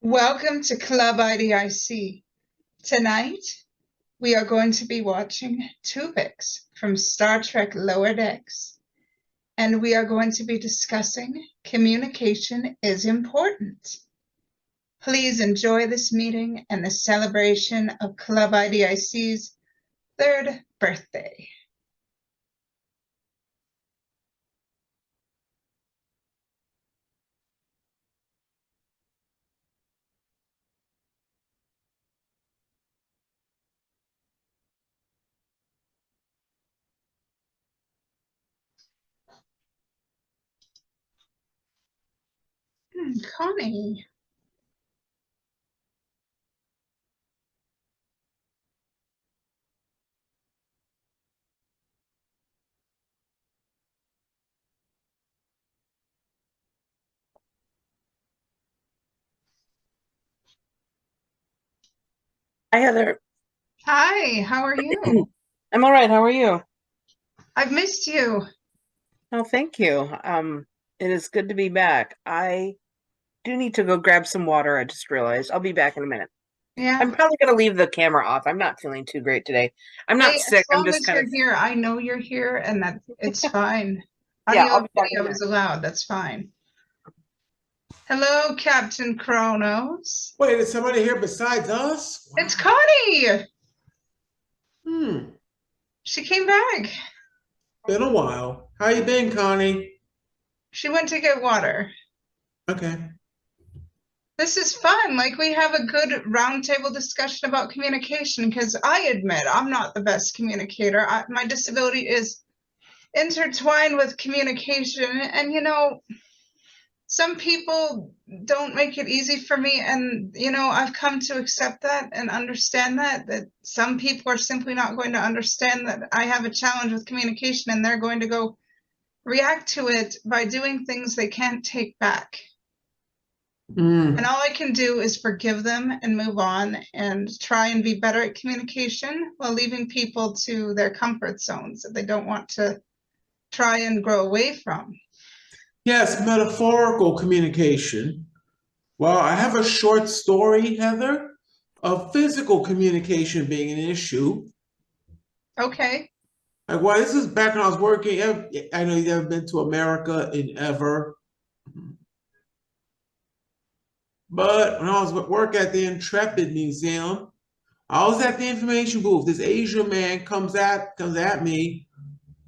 Welcome to Club IDIC. Tonight, we are going to be watching Twovix from Star Trek Lower Decks, and we are going to be discussing communication is important. Please enjoy this meeting and the celebration of Club IDIC's third birthday. Connie. Hi, Heather. Hi, how are you? I'm all right. How are you? I've missed you. Oh, thank you. It is good to be back. I do need to go grab some water. I just realized I'll be back in a minute. Yeah. I'm probably going to leave the camera off. I'm not feeling too great today. I'm not Hey, sick. as I'm long just as kind you're of, here, I know you're here, and that it's fine. yeah, Audio I'll and be back in a video minute. is allowed. That's fine. Hello, Captain Kronos. Wait, is somebody here besides us? Wow. It's Connie. Hmm. She came back. Been a while. How you been, Connie? She went to get water. Okay. This is fun. Like, we have a good roundtable discussion about communication because I admit I'm not the best communicator. My disability is intertwined with communication, and some people don't make it easy for me, and I've come to accept that and understand that some people are simply not going to understand that I have a challenge with communication, and they're going to go react to it by doing things they can't take back. And all I can do is forgive them and move on and try and be better at communication while leaving people to their comfort zones that they don't want to try and grow away from. Yes, metaphorical communication. Well, I have a short story, Heather, of physical communication being an issue. Okay. Like, well, this is back when I was working. I know you've never been to America in ever. But when I was at work at the Intrepid Museum, I was at the information booth. This Asian man comes at me.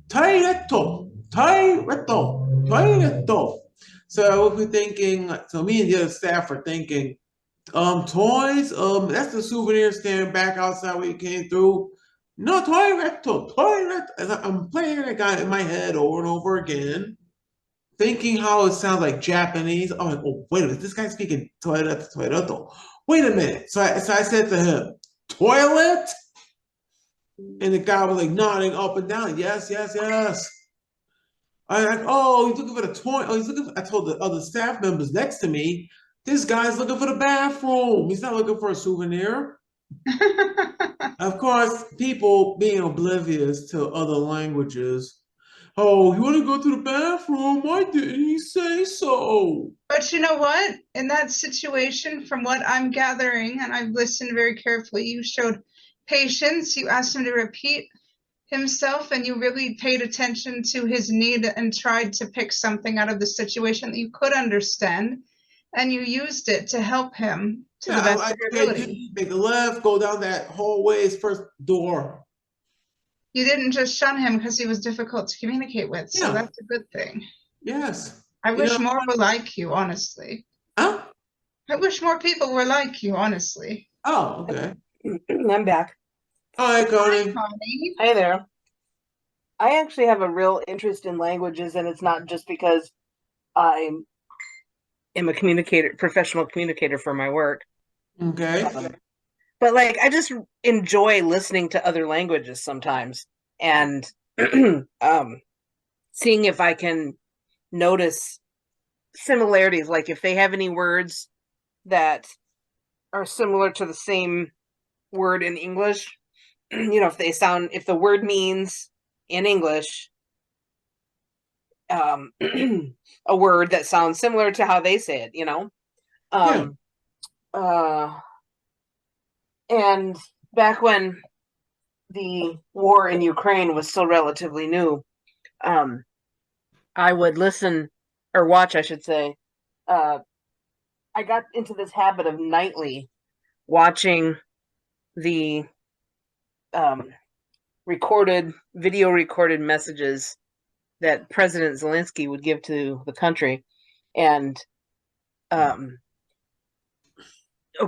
Toiletto, toiletto, toiletto. So we're thinking, so me and the other staff are thinking, toys, that's the souvenir stand back outside where you came through. No, toiletto, toilet. And I'm playing that guy in my head over and over again, thinking how it sounds like Japanese. I'm like, oh, wait a minute, this guy's speaking toilet, toiletto. Wait a minute. So I said to him, toilet? And the guy was like nodding up and down. Yes, yes, yes. I'm like, oh, he's looking for the toy. Oh, he's looking for, I told the other staff members next to me, this guy's looking for the bathroom. He's not looking for a souvenir. Of course, people being oblivious to other languages. Oh, you want to go to the bathroom? Why didn't he say so? But you know what? In that situation, from what I'm gathering, and I've listened very carefully, you showed patience. You asked him to repeat himself, and you really paid attention to his need and tried to pick something out of the situation that you could understand, and you used it to help him to the best of your ability. Make a left, go down that hallway's first door. You didn't just shun him because he was difficult to communicate with, so Yeah. that's a good thing. Yes. I wish more were like you, honestly. Huh? I wish more people were like you, honestly. Oh, okay. I'm back. Hi, Connie. Connie. Hi there. I actually have a real interest in languages, and it's not just because I am a professional communicator for my work. Okay. But like, I just enjoy listening to other languages sometimes and seeing if I can notice similarities, like if they have any words that are similar to the same word in English. If the word means in English a word that sounds similar to how they say it, Yeah. And back when the war in Ukraine was still relatively new, I would listen or watch, I should say. I got into this habit of nightly watching the video recorded messages that President Zelensky would give to the country. And of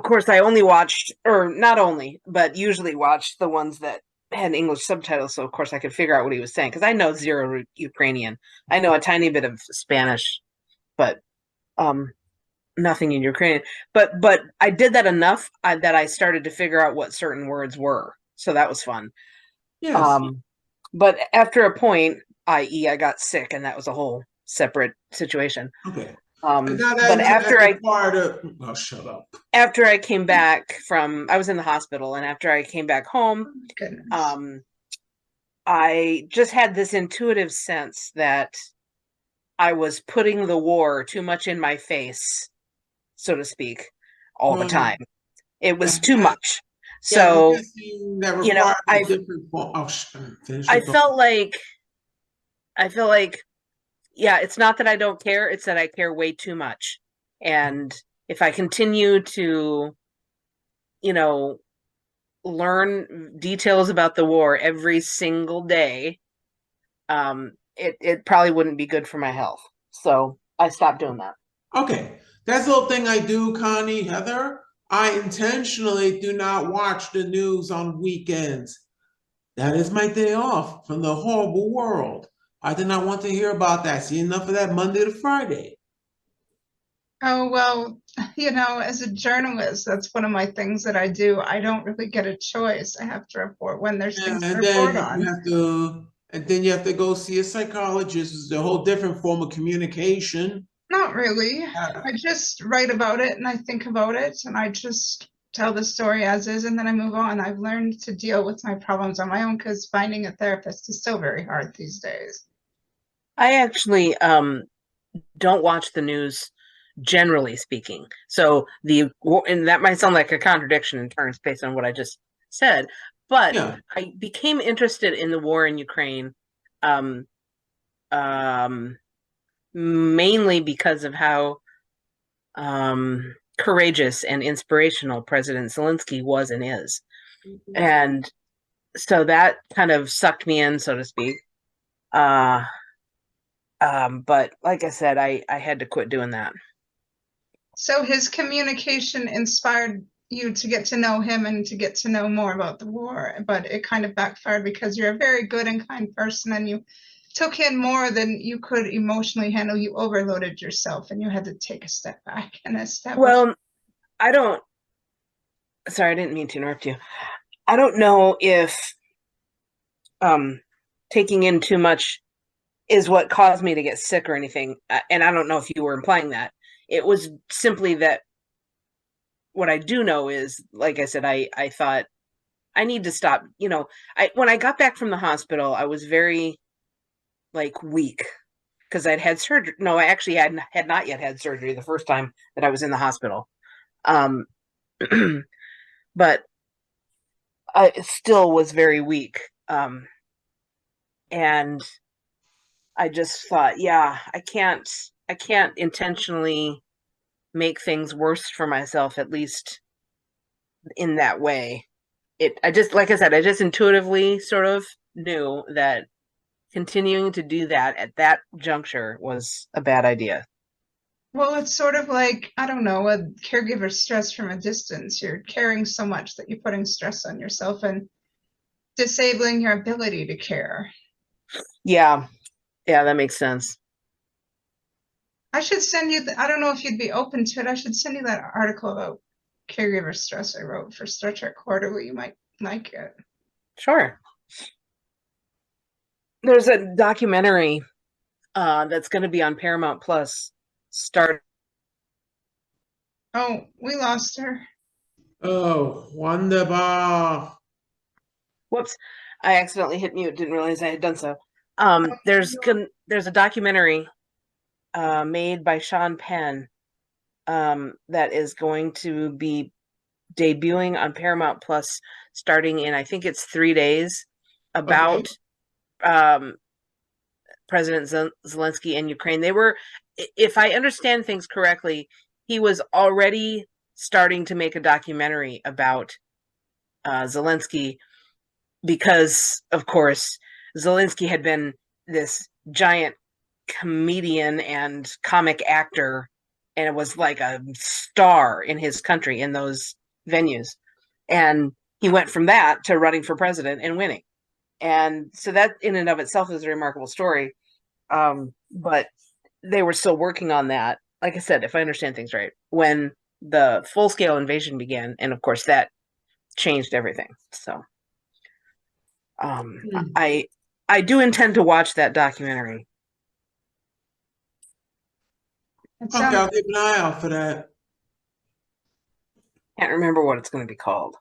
course, I only watched, or not only, but usually watched the ones that had English subtitles. So, of course, I could figure out what he was saying because I know zero Ukrainian. I know a tiny bit of Spanish, but nothing in Ukrainian. But I did that enough that I started to figure out what certain words were. So that was fun. Yes. But after a point, i.e., I got sick, and that was a whole separate situation. Okay. But after shut up. After I came back I was in the hospital, and after I came back home, I just had this intuitive sense that I was putting the war too much in my face, so to speak, all the time. It was too much. So, I felt like, yeah, it's not that I don't care, it's that I care way too much. And if I continue to, learn details about the war every single day, it probably wouldn't be good for my health. So I stopped doing that. Okay. That's the little thing I do, Connie, Heather. I intentionally do not watch the news on weekends. That is my day off from the horrible world. I did not want to hear about that. See enough of that Monday to Friday. Oh, well, as a journalist, that's one of my things that I do. I don't really get a choice. I have to report when there's things to report on. And then you have to go see a psychologist. It's a whole different form of communication. Not really. I just write about it and I think about it and I just tell the story as is and then I move on. I've learned to deal with my problems on my own because finding a therapist is still very hard these days. I actually don't watch the news, generally speaking. So and that might sound like a contradiction in terms based on what I just said, but yeah. I became interested in the war in Ukraine mainly because of how courageous and inspirational President Zelensky was and is. Mm-hmm. And so that kind of sucked me in, so to speak. But like I said, I had to quit doing that. So his communication inspired you to get to know him and to get to know more about the war, but it kind of backfired because you're a very good and kind person and you took in more than you could emotionally handle. You overloaded yourself and you had to take a step back and a step. Well, sorry, I didn't mean to interrupt you. I don't know if taking in too much is what caused me to get sick or anything. And I don't know if you were implying that. It was simply that what I do know is, like I said, I thought I need to stop. When I got back from the hospital, I was very weak because I'd had surgery. No, I actually had not yet had surgery the first time that I was in the hospital. But I still was very weak. And I just thought, yeah, I can't intentionally make things worse for myself, at least in that way. Like I said, I just intuitively sort of knew that continuing to do that at that juncture was a bad idea. Well, it's sort of like, I don't know, a caregiver stress from a distance. You're caring so much that you're putting stress on yourself and disabling your ability to care. Yeah, that makes sense. I should send you, I don't know if you'd be open to it. I should send you that article about caregiver stress I wrote for Star Trek Quarterly. You might like it. Sure. There's a documentary that's going to be on Paramount Plus. Oh, we lost her. Oh, wonderful. Whoops. I accidentally hit mute. Didn't realize I had done so. There's a documentary made by Sean Penn that is going to be debuting on Paramount Plus starting in, I think it's 3 days, about President Zelensky in Ukraine. They were, if I understand things correctly, he was already starting to make a documentary about Zelensky because, of course, Zelensky had been this giant comedian and comic actor, and it was like a star in his country in those venues. And he went from that to running for president and winning. And so that in and of itself is a remarkable story. But they were still working on that, like I said, if I understand things right, when the full-scale invasion began. And of course that changed everything. So I do intend to watch that documentary. Okay, I'll keep an eye out for that. Can't remember what it's going to be called.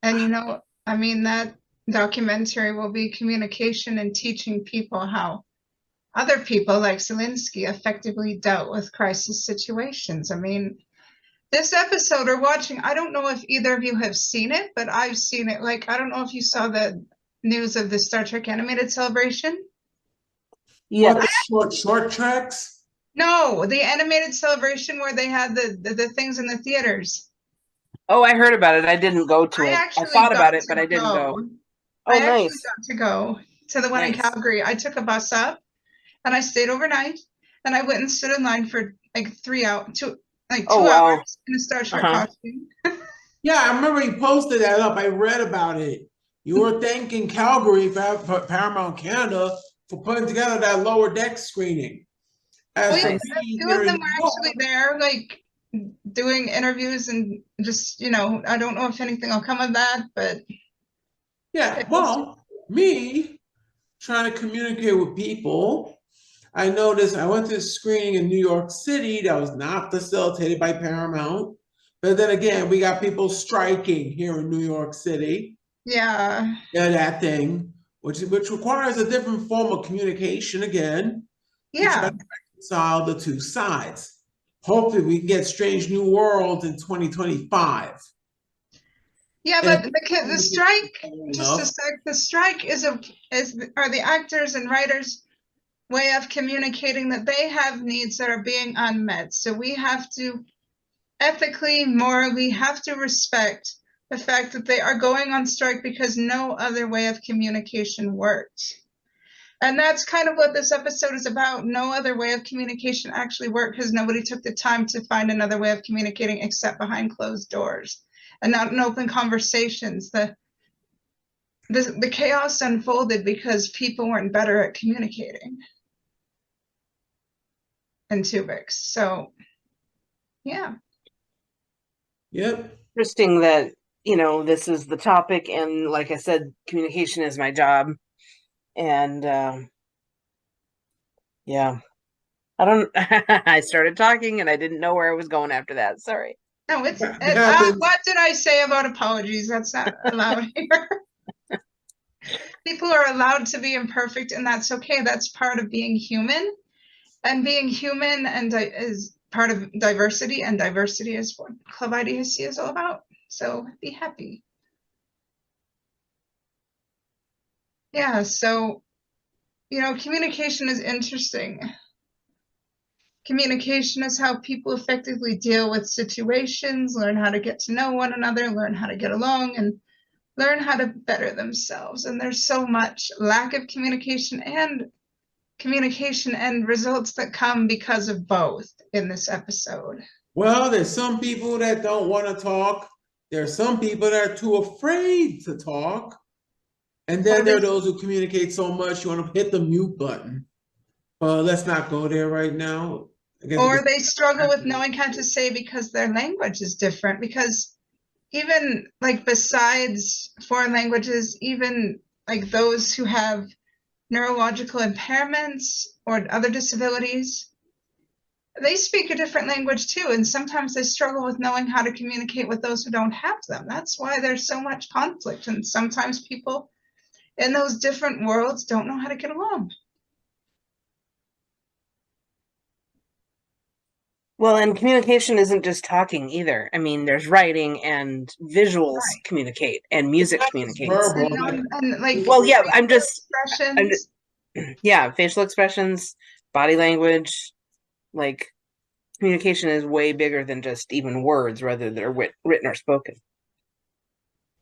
And you know, I mean, that documentary will be communication and teaching people how other people like Zelensky effectively dealt with crisis situations. I mean, this episode or watching, I don't know if either of you have seen it, but I've seen it. Like, I don't know if you saw the news of the Star Trek animated celebration. Yeah, What, the short tracks? No, the animated celebration where they had the things in the theaters. Oh, I heard about it. I didn't go to it. I thought about it, but I didn't go. Oh, I actually nice. got to go to the one in Nice. Calgary. I took a bus up and I stayed overnight and I went and stood in line for like 2 hours in a Star Trek costume. Yeah, I remember you posted that up. I read about it. You were thanking Calgary for Paramount Canada for putting together that lower deck screening. As for me, Two of them were actually there, like doing interviews and just, you know, I don't know if anything will come of that, but yeah, well, me trying to communicate with people, I noticed I went to a screening in New York City that was not facilitated by Paramount. But then again, we got people striking here in New York City. Yeah, that thing, which requires a different form of communication again. To try to reconcile the two sides. Hopefully we can get Strange New Worlds in 2025. Yeah, but the strike, just a sec, the strike are the actors and writers' way of communicating that they have needs that are being unmet. So we have to ethically, morally, have to respect the fact that they are going on strike because no other way of communication worked. And that's kind of what this episode is about. No other way of communication actually worked because nobody took the time to find another way of communicating except behind closed doors and not in open conversations. The chaos unfolded because people weren't better at communicating in Twovix. So, yeah. Yep. Interesting that, you know, this is the topic. And like I said, communication is my job. And yeah, I started talking and I didn't know where I was going after that. Sorry. No, what did I say about apologies? That's not allowed here. People are allowed to be imperfect, and that's okay. That's part of being human. And being human is part of diversity, and diversity is what Club IDIC is all about. So be happy. Yeah, so, you know, communication is interesting. Communication is how people effectively deal with situations, learn how to get to know one another, learn how to get along, and learn how to better themselves. And there's so much lack of communication and results that come because of both in this episode. Well, there's some people that don't want to talk. There's some people that are too afraid to talk. And then there are those who communicate so much you want to hit the mute button. Let's not go there right now. Or they struggle with knowing how to say because their language is different. Because even like besides foreign languages, even like those who have neurological impairments or other disabilities, they speak a different language too. And sometimes they struggle with knowing how to communicate with those who don't have them. That's why there's so much conflict. And sometimes people in those different worlds don't know how to get along. Well, and communication isn't just talking either. I mean, there's writing and visuals Right. communicate and music Not just communicates. verbal. And like Well, yeah, facial I'm just expressions. yeah, facial expressions, body language, like communication is way bigger than just even words, whether they're written or spoken.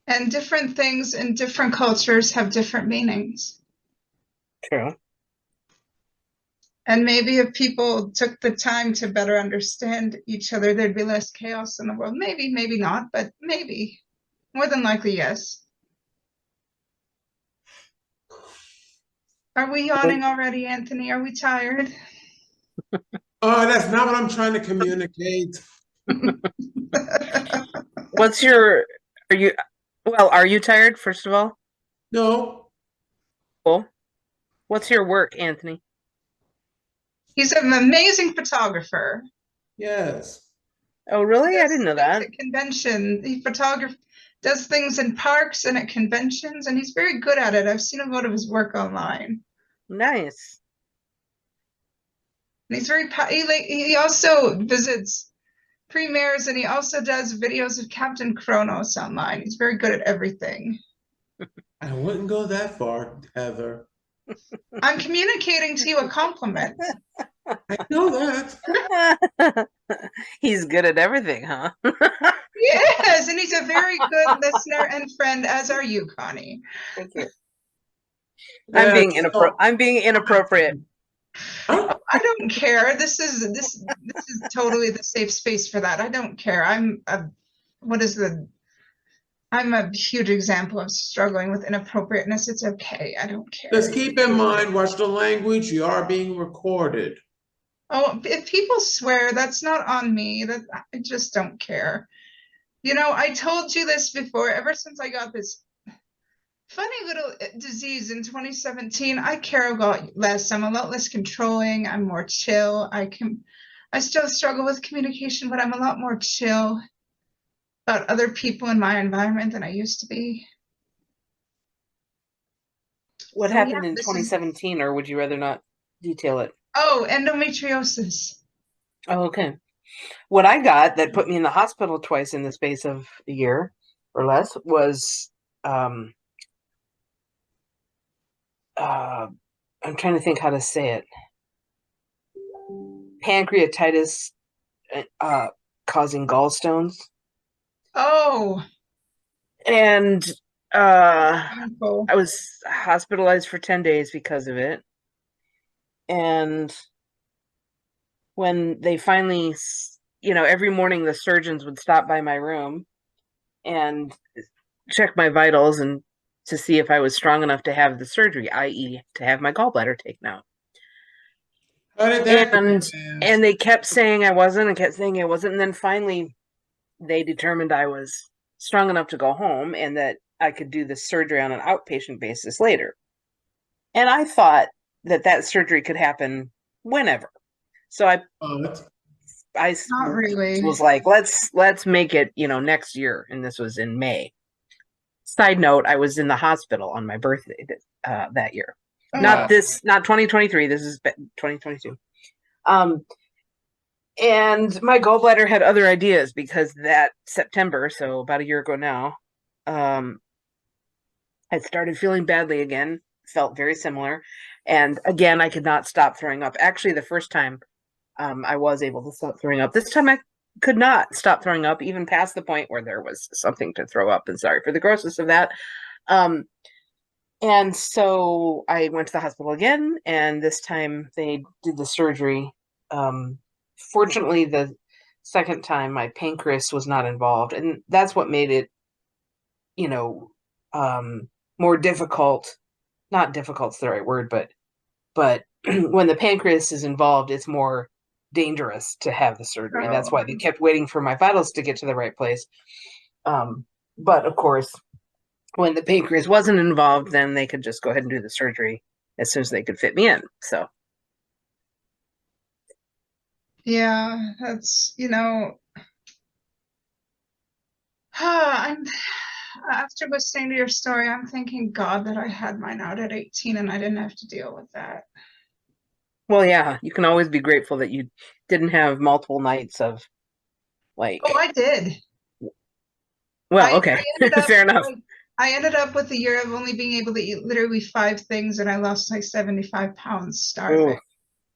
And different things in different cultures have different meanings. True. And maybe if people took the time to better understand each other, there'd be less chaos in the world. Maybe, maybe not, but maybe. More than likely, yes. Are we yawning already, Anthony? Are we tired? Oh, that's not what I'm trying to communicate. What's your are you tired, first of all? No. Cool. What's your work, Anthony? He's an amazing photographer. Yes. Oh, really? I Does didn't know things that. at convention. He does things in parks and at conventions, and he's very good at it. I've seen a lot of his work online. Nice. And he's he also visits premieres, and he also does videos of Captain Kronos online. He's very good at everything. I wouldn't go that far, Heather. I'm communicating to you a compliment. I know that. He's good at everything, huh? Yes, and he's a very good listener and friend, as are you, Connie. Thank you. Yeah, I'm being inappropriate. Huh? I don't care. This is totally the safe space for that. I don't care. I'm a huge example of struggling with inappropriateness. It's okay. I don't care. Just keep in mind, watch the language. You are being recorded. Oh, if people swear, that's not on me. That I just don't care. You know, I told you this before. Ever since I got this funny little disease in 2017, I care a lot less. I'm a lot less controlling. I'm more chill. I still struggle with communication, but I'm a lot more chill about other people in my environment than I used to be. What So, happened yeah, in this is- 2017, or would you rather not detail it? Oh, endometriosis. Oh, okay. What I got that put me in the hospital twice in the space of a year or less was I'm trying to think how to say it. Pancreatitis causing gallstones. Oh, And painful. I was hospitalized for 10 days because of it. And when they finally, every morning the surgeons would stop by my room and check my vitals and to see if I was strong enough to have the surgery, i.e., to have my gallbladder taken out. How did that And they kept saying I wasn't and kept saying I wasn't. And then finally, they determined I was strong enough to go home and that I could do the surgery on an outpatient basis later. And I thought that surgery could happen whenever. So I Not really. was like, let's make it, next year. And this was in May. Side note, I was in the hospital on my birthday that year. Not 2023. This is 2022. And my gallbladder had other ideas because that September, so about a year ago now, I started feeling badly again, felt very similar. And again, I could not stop throwing up. Actually, the first time I was able to stop throwing up. This time I could not stop throwing up, even past the point where there was something to throw up. And sorry for the grossness of that. And so I went to the hospital again, and this time they did the surgery. Fortunately, the second time my pancreas was not involved, and that's what made it, more difficult. Not difficult's the right word, but when the pancreas is involved, it's more dangerous to have the surgery. And that's why they kept waiting for my vitals to get to the right place. But of course, when the pancreas wasn't involved, then they could just go ahead and do the surgery as soon as they could fit me in. So Yeah, that's, I'm after listening to your story, I'm thanking God that I had mine out at 18 and I didn't have to deal with that. well, yeah, you can always be grateful that you didn't have multiple nights of like. Oh, I did. Well, I okay, ended up fair enough. I ended up with a year of only being able to eat literally 5 things, and I lost like 75 pounds starving. Ooh,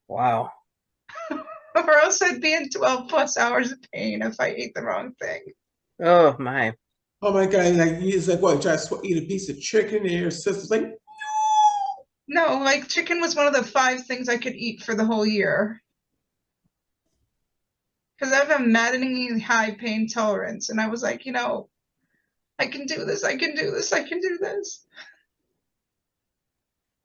wow. Or else I'd be in 12 plus hours of pain if I ate the wrong thing. Oh my. Oh my God, like he's like, what, try to eat a piece of chicken and your sister's like, No, like chicken was one of the 5 things I could eat for the whole year. Because I have a maddeningly high pain tolerance, and I was like, I can do this, I can do this, I can do this.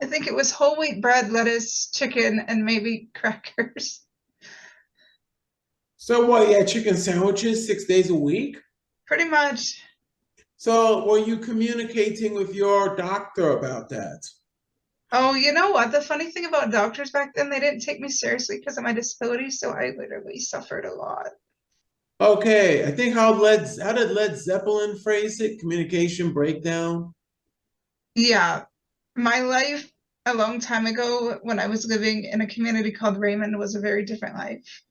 I think it was whole wheat bread, lettuce, chicken, and maybe crackers. so what, you had chicken sandwiches 6 days a week? Pretty much. So were you communicating with your doctor about that? Oh, you know what? The funny thing about doctors back then, they didn't take me seriously because of my disability, so I literally suffered a lot. Okay, I think how did Led Zeppelin phrase it? Communication breakdown. Yeah, my life a long time ago when I was living in a community called Raymond was a very different life.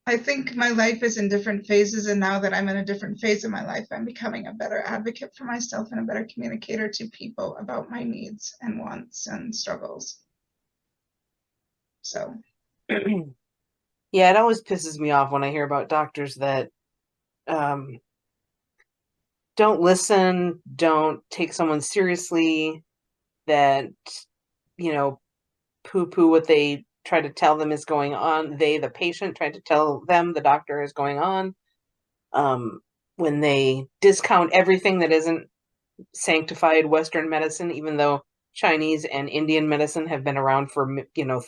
I think my life is in different phases, and now that I'm in a different phase of my life, I'm becoming a better advocate for myself and a better communicator to people about my needs and wants and struggles. So, Yeah, it always pisses me off when I hear about doctors that don't listen, don't take someone seriously, that, poo-poo what they try to tell them is going on. They, the patient, try to tell them the doctor is going on. When they discount everything that isn't sanctified Western medicine, even though Chinese and Indian medicine have been around for,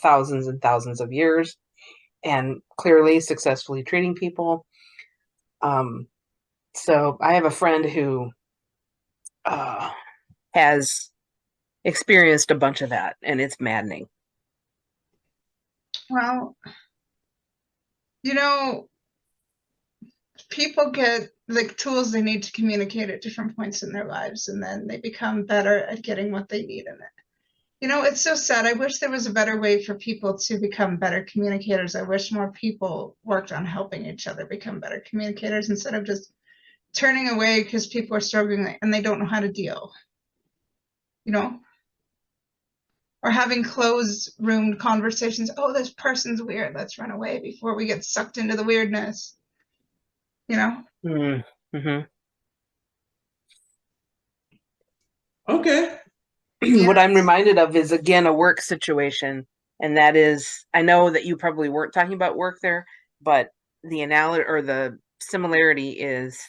thousands and thousands of years and clearly successfully treating people. So I have a friend who has experienced a bunch of that, and it's maddening. well, people get the tools they need to communicate at different points in their lives, and then they become better at getting what they need in it. It's so sad. I wish there was a better way for people to become better communicators. I wish more people worked on helping each other become better communicators instead of just turning away because people are struggling and they don't know how to deal, or having closed room conversations. Oh, this person's weird. Let's run away before we get sucked into the weirdness, Mm-hmm. Okay. What I'm reminded of is, again, a work situation. And that is, I know that you probably weren't talking about work there, but the analogy or the similarity is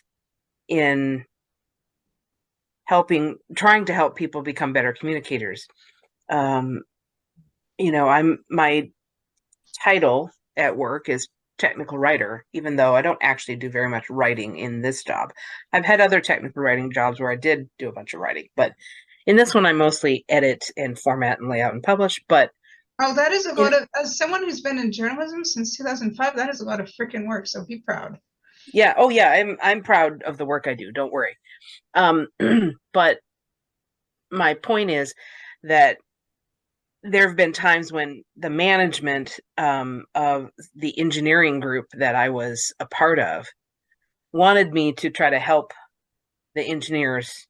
in trying to help people become better communicators. My title at work is technical writer, even though I don't actually do very much writing in this job. I've had other technical writing jobs where I did do a bunch of writing, but in this one, I mostly edit and format and layout and publish. But that is a lot of, as someone who's been in journalism since 2005, that is a lot of freaking work. So be proud. Yeah. Oh yeah. I'm proud of the work I do. Don't worry. But my point is that there have been times when the management of the engineering group that I was a part of wanted me to try to help the engineers,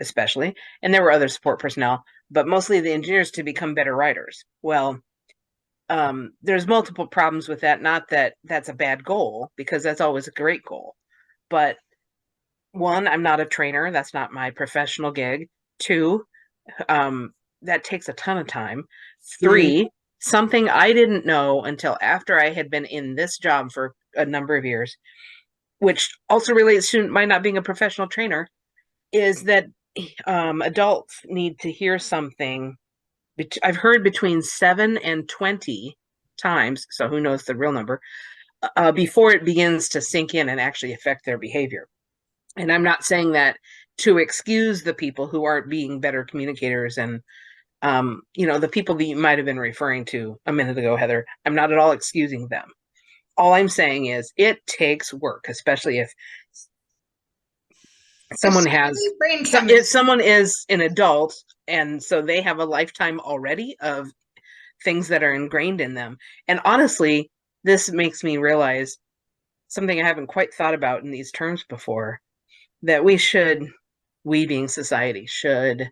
especially, and there were other support personnel, but mostly the engineers, to become better writers. Well, there's multiple problems with that. Not that that's a bad goal, because that's always a great goal. But one, I'm not a trainer. That's not my professional gig. Two, that takes a ton of time. Three, something I didn't know until after I had been in this job for a number of years, which also relates to my not being a professional trainer, is that adults need to hear something. I've heard between 7 and 20 times, so who knows the real number, before it begins to sink in and actually affect their behavior. And I'm not saying that to excuse the people who aren't being better communicators and, the people that you might have been referring to a minute ago, Heather. I'm not at all excusing them. All I'm saying is it takes work, especially if someone if someone is an adult and so they have a lifetime already of things that are ingrained in them. And honestly, this makes me realize something I haven't quite thought about in these terms before, that we being society, should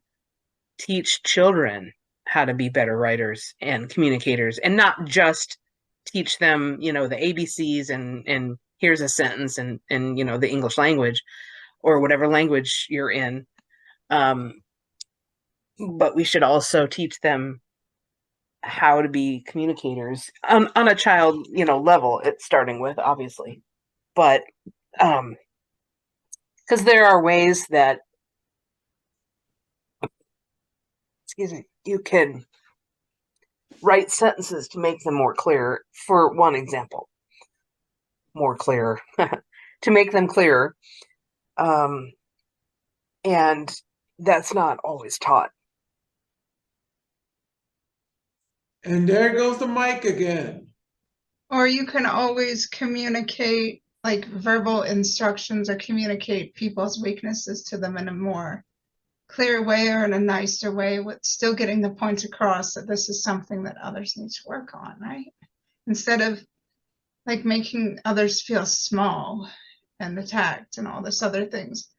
teach children how to be better writers and communicators, and not just teach them, the ABCs and here's a sentence and the English language or whatever language you're in. But we should also teach them how to be communicators on a child, level, it's starting with, obviously. But because there are ways that, excuse me, you can write sentences to make them more clear. For one example, more clear, to make them clearer. And that's not always taught. And there goes the mic again. Or you can always communicate like verbal instructions, or communicate people's weaknesses to them in a more clear way or in a nicer way, with still getting the point across that this is something that others need to work on, right? Instead of like making others feel small and attacked and all this other things.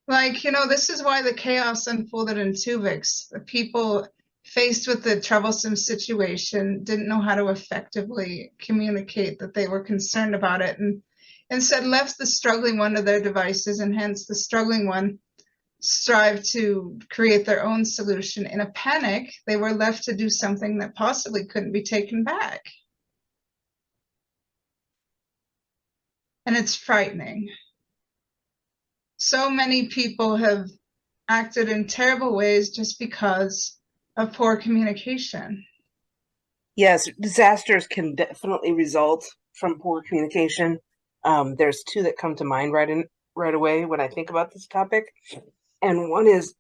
Like, this is why the chaos unfolded in Twovix. The people faced with the troublesome situation didn't know how to effectively communicate that they were concerned about it, and instead left the struggling one to their devices, and hence the struggling one strived to create their own solution. In a panic, they were left to do something that possibly couldn't be taken back. And it's frightening. So many people have acted in terrible ways just because of poor communication. Yes, disasters can definitely result from poor communication. There's two that come to mind right away when I think about this topic. And one is,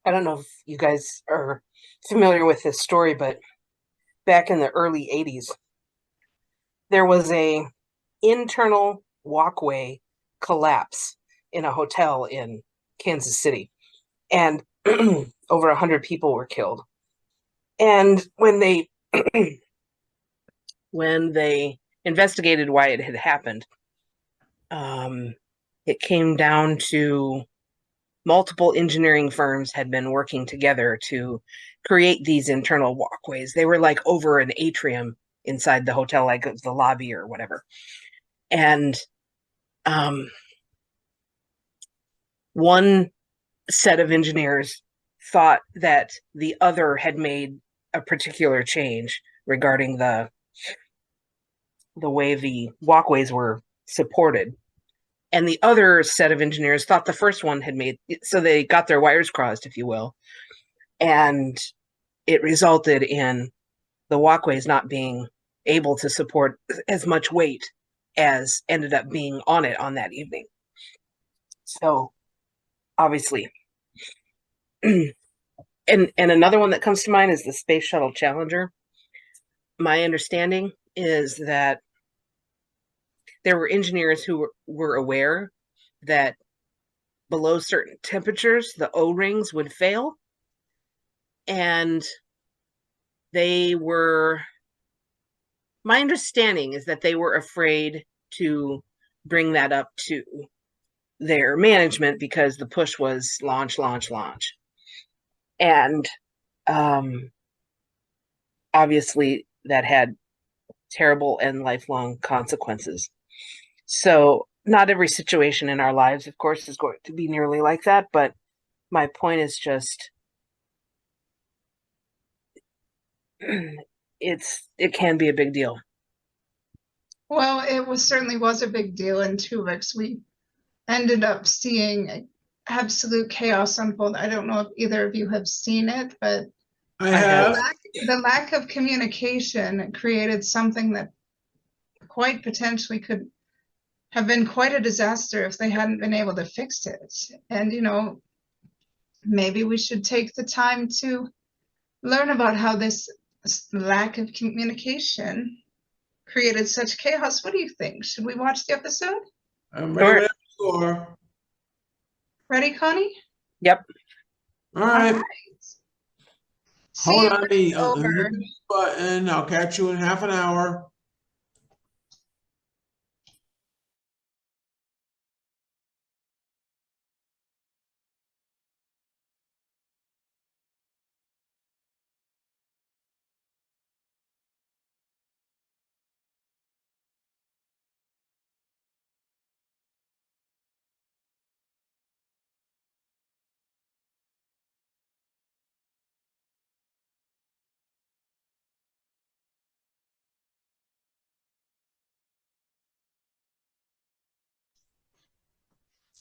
I don't know if you guys are familiar with this story, but back in the early 80s, there was a internal walkway collapse in a hotel in Kansas City, and over 100 people were killed. And when they investigated why it had happened, it came down to multiple engineering firms had been working together to create these internal walkways. They were like over an atrium inside the hotel, like the lobby or whatever. And one set of engineers thought that the other had made a particular change regarding the way the walkways were supported. And the other set of engineers thought the first one had made, so they got their wires crossed, if you will. And it resulted in the walkways not being able to support as much weight as ended up being on it on that evening. So obviously, and another one that comes to mind is the Space Shuttle Challenger. My understanding is that there were engineers who were aware that below certain temperatures, the O-rings would fail. And my understanding is that they were afraid to bring that up to their management because the push was launch. And obviously that had terrible and lifelong consequences. So not every situation in our lives, of course, is going to be nearly like that. But my point is just, it can be a big deal. Well, it certainly was a big deal in Twovix. We ended up seeing absolute chaos unfold. I don't know if either of you have seen it, but I have. The lack of communication created something that quite potentially could have been quite a disaster if they hadn't been able to fix it. And, maybe we should take the time to learn about how this lack of communication created such chaos. What do you think? Should we watch the episode? I'm ready. Sure. Ready, Connie? Yep. All right. See Hold you on, when let me it's over. hit this button. I'll catch you in half an hour.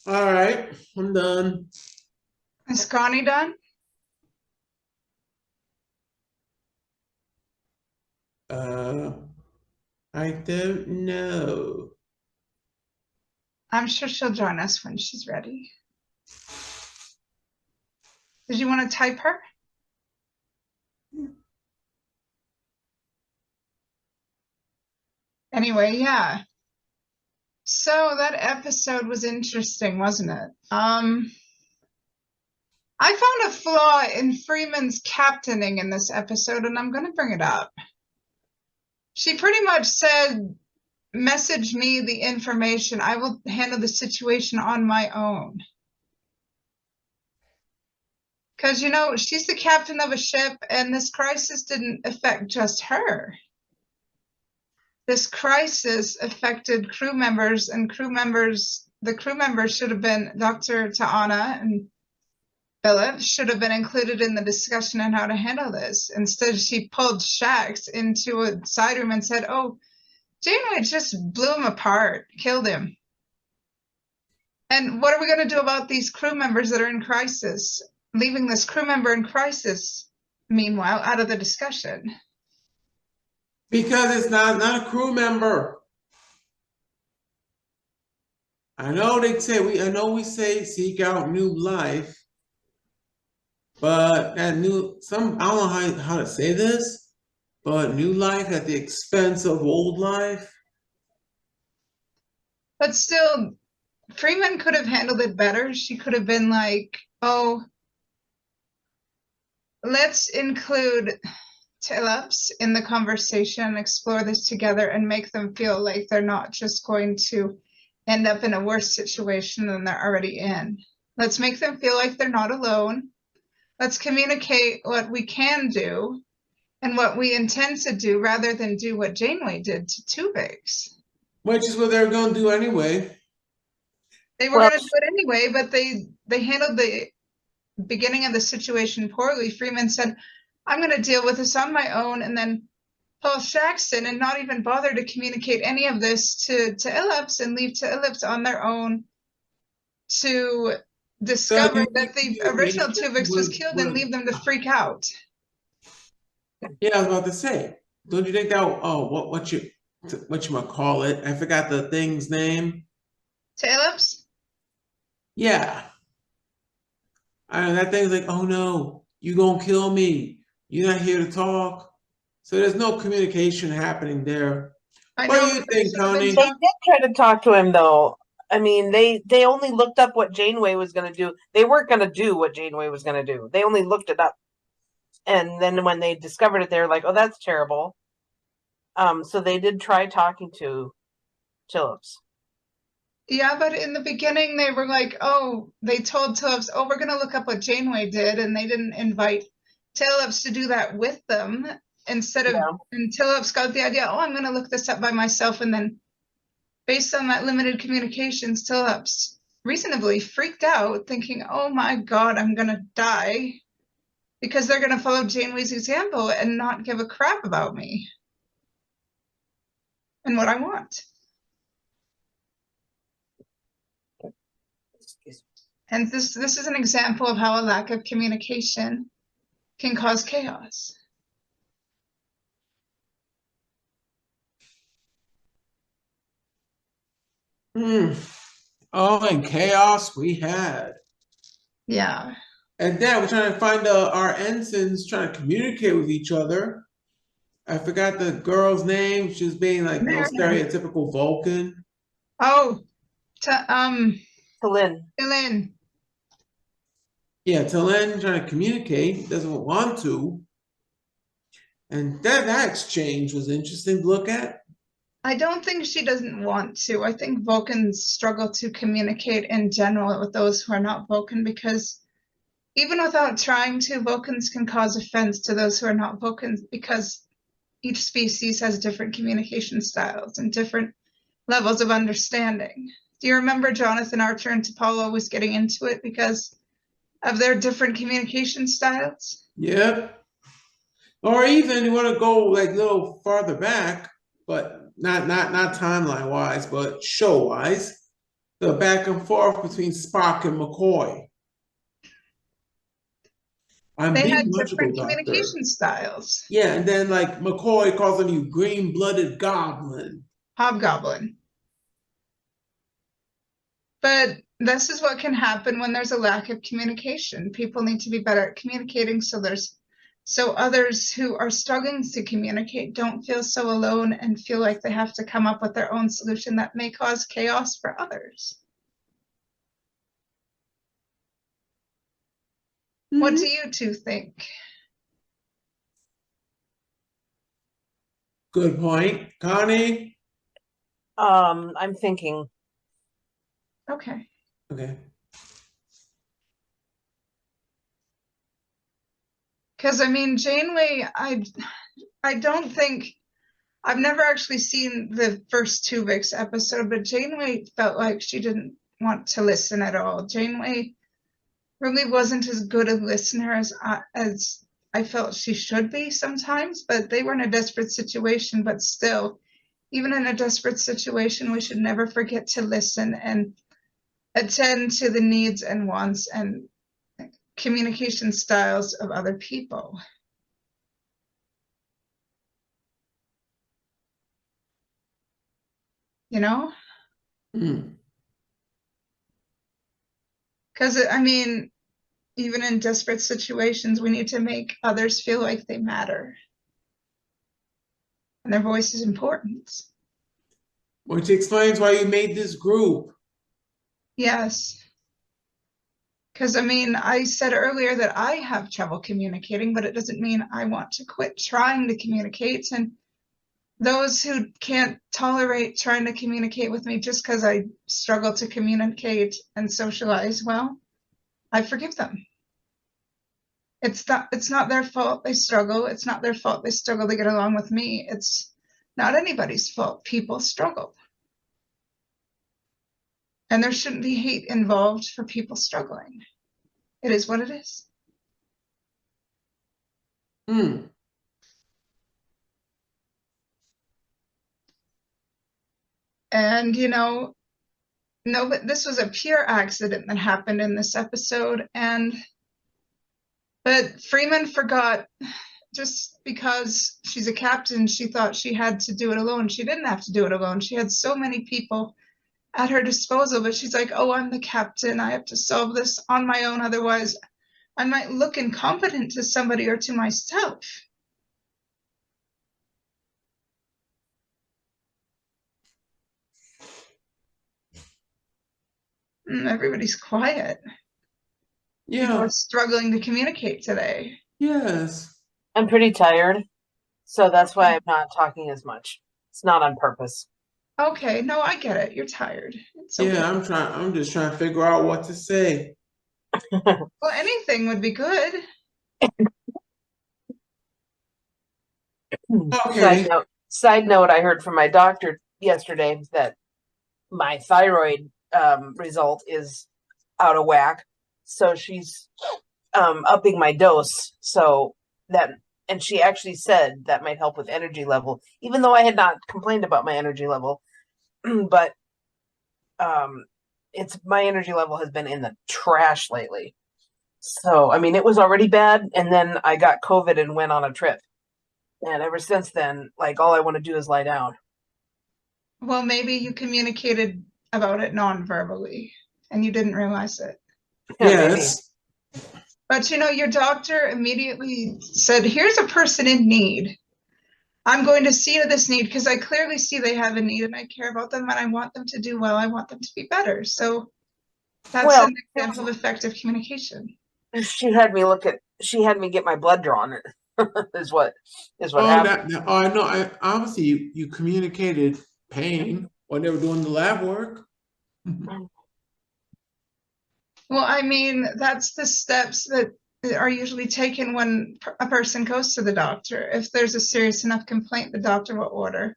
All right, I'm done. Is Connie done? I don't know. I'm sure she'll join us when she's ready. Did you want to type her? Anyway, yeah. So that episode was interesting, wasn't it? I found a flaw in Freeman's captaining in this episode, and I'm going to bring it up. She pretty much said, message me the information. I will handle the situation on my own. Because, you know, she's the captain of a ship, and this crisis didn't affect just her. This crisis affected crew members, and the crew members should have been Dr. Ta'ana and Philip should have been included in the discussion on how to handle this. Instead, she pulled Shax into a side room and said, oh, Janeway just blew him apart, killed him. And what are we going to do about these crew members that are in crisis? Leaving this crew member in crisis, meanwhile, out of the discussion. Because it's not a crew member. I know we say seek out new life, but that I don't know how to say this, but new life at the expense of old life. But still, Freeman could have handled it better. She could have been like, oh, let's include Teleps in the conversation and explore this together and make them feel like they're not just going to end up in a worse situation than they're already in. Let's make them feel like they're not alone. Let's communicate what we can do and what we intend to do rather than do what Janeway did to Twovix. Which is what they're going to do anyway. They were going to do it anyway, but they handled the beginning of the situation poorly. Freeman said, I'm going to deal with this on my own, and then Paul Shaxton and not even bother to communicate any of this to Illips and leave to Illips on their own to discover that the original Twovix was killed and leave them to freak out. Yeah, I was about to say, don't you think that? Oh, what you call it? I forgot the thing's name. To Illips? Yeah. I know that thing's like, oh no, you gonna kill me. You're not here to talk. So there's no communication happening there. What do you think, Connie? They did try to talk to him, though. I mean, they only looked up what Janeway was going to do. They weren't going to do what Janeway was going to do. They only looked it up. And then when they discovered it, they were like, oh, that's terrible. So they did try talking to Phillips. Yeah, but in the beginning, they were like, oh, they told Phillips, oh, we're going to look up what Janeway did. And they didn't invite Phillips to do that with them. Instead of, and Phillips got the idea, oh, I'm going to look this up by myself. And then based on that limited communications, Phillips reasonably freaked out, thinking, oh my God, I'm going to die because they're going to follow Janeway's example and not give a crap about me and what I want. And this is an example of how a lack of communication can cause chaos. Oh, and chaos we had. Yeah. And then we're trying to find our ensigns trying to communicate with each other. I forgot the girl's name. She was being like no stereotypical Vulcan. Oh, Lynn. Lynn. Yeah, Lynn trying to communicate, doesn't want to. And that exchange was interesting to look at. I don't think she doesn't want to. I think Vulcans struggle to communicate in general with those who are not Vulcan because even without trying to, Vulcans can cause offense to those who are not Vulcans because each species has different communication styles and different levels of understanding. Do you remember Jonathan Archer and T'Pol always getting into it because of their different communication styles? Yep. Or even you want to go like a little farther back, but not timeline wise, but show wise, the back and forth between Spock and McCoy. I'm They being had logical, different Doctor. communication styles. Yeah, and then like McCoy calls him you green-blooded goblin. Hobgoblin. But this is what can happen when there's a lack of communication. People need to be better at communicating so others who are struggling to communicate don't feel so alone and feel like they have to come up with their own solution that may cause chaos for others. What do you two think? Good point. Connie? I'm thinking. Okay. Okay. Because I mean, Janeway, I don't think I've never actually seen the first Twovix episode, but Janeway felt like she didn't want to listen at all. Janeway really wasn't as good a listener as I felt she should be sometimes, but they were in a desperate situation. But still, even in a desperate situation, we should never forget to listen and attend to the needs and wants and communication styles of other people. You know? Because, I mean, even in desperate situations, we need to make others feel like they matter. And their voice is important. Which explains why you made this group. Yes. Because, I mean, I said earlier that I have trouble communicating, but it doesn't mean I want to quit trying to communicate. And those who can't tolerate trying to communicate with me just because I struggle to communicate and socialize well, I forgive them. It's not their fault they struggle. It's not their fault they struggle to get along with me. It's not anybody's fault. People struggle. And there shouldn't be hate involved for people struggling. It is what it is. And, you know, no, but this was a pure accident that happened in this episode. But Freeman forgot, just because she's a captain, she thought she had to do it alone. She didn't have to do it alone. She had so many people at her disposal, but she's like, oh, I'm the captain. I have to solve this on my own. Otherwise, I might look incompetent to somebody or to myself. Everybody's quiet. Yeah. People are struggling to communicate today. Yes. I'm pretty tired, so that's why I'm not talking as much. It's not on purpose. Okay, no, I get it. You're tired. It's okay. Yeah, I'm just trying to figure out what to say. Well, anything would be good. Okay. Side note, I heard from my doctor yesterday that my thyroid result is out of whack. So she's upping my dose. So that, and she actually said that might help with energy level, even though I had not complained about my energy level. But my energy level has been in the trash lately. So, I mean, it was already bad. And then I got COVID and went on a trip. And ever since then, like, all I want to do is lie down. Well, maybe you communicated about it non-verbally and you didn't realize it. Yes. But, you know, your doctor immediately said, here's a person in need. I'm going to see to this need because I clearly see they have a need and I care about them and I want them to do well. I want them to be better. So that's an example of effective communication. She had me get my blood drawn. is what Oh, happened. oh, I know. Obviously, you communicated pain when they were doing the lab work. Well, I mean, that's the steps that are usually taken when a person goes to the doctor. If there's a serious enough complaint, the doctor will order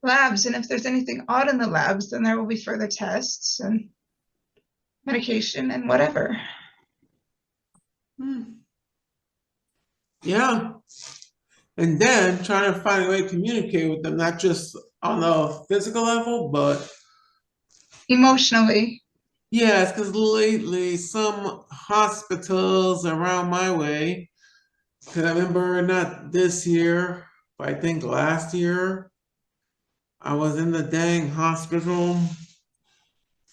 labs. And if there's anything odd in the labs, then there will be further tests and medication and whatever. Hmm. Yeah. And then trying to find a way to communicate with them, not just on a physical level, but Emotionally. yes, because lately some hospitals around my way, because I remember not this year, but I think last year, I was in the dang hospital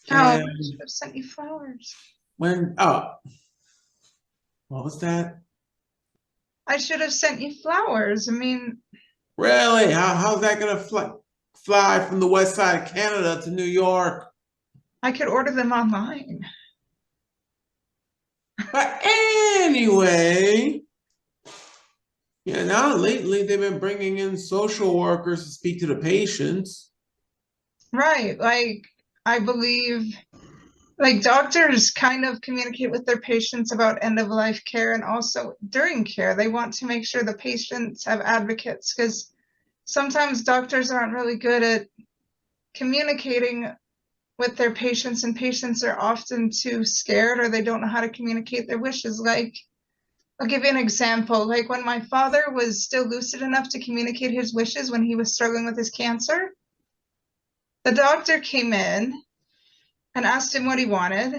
Oh, I and should have sent you flowers. what was that? I should have sent you flowers. I mean, Really? How's that gonna fly from the west side of Canada to New York? I could order them online. But anyway, yeah, now lately they've been bringing in social workers to speak to the patients. Right. Like, I believe, like, doctors kind of communicate with their patients about end of life care and also during care. They want to make sure the patients have advocates because sometimes doctors aren't really good at communicating with their patients, and patients are often too scared or they don't know how to communicate their wishes. Like, I'll give you an example. Like, when my father was still lucid enough to communicate his wishes when he was struggling with his cancer, the doctor came in and asked him what he wanted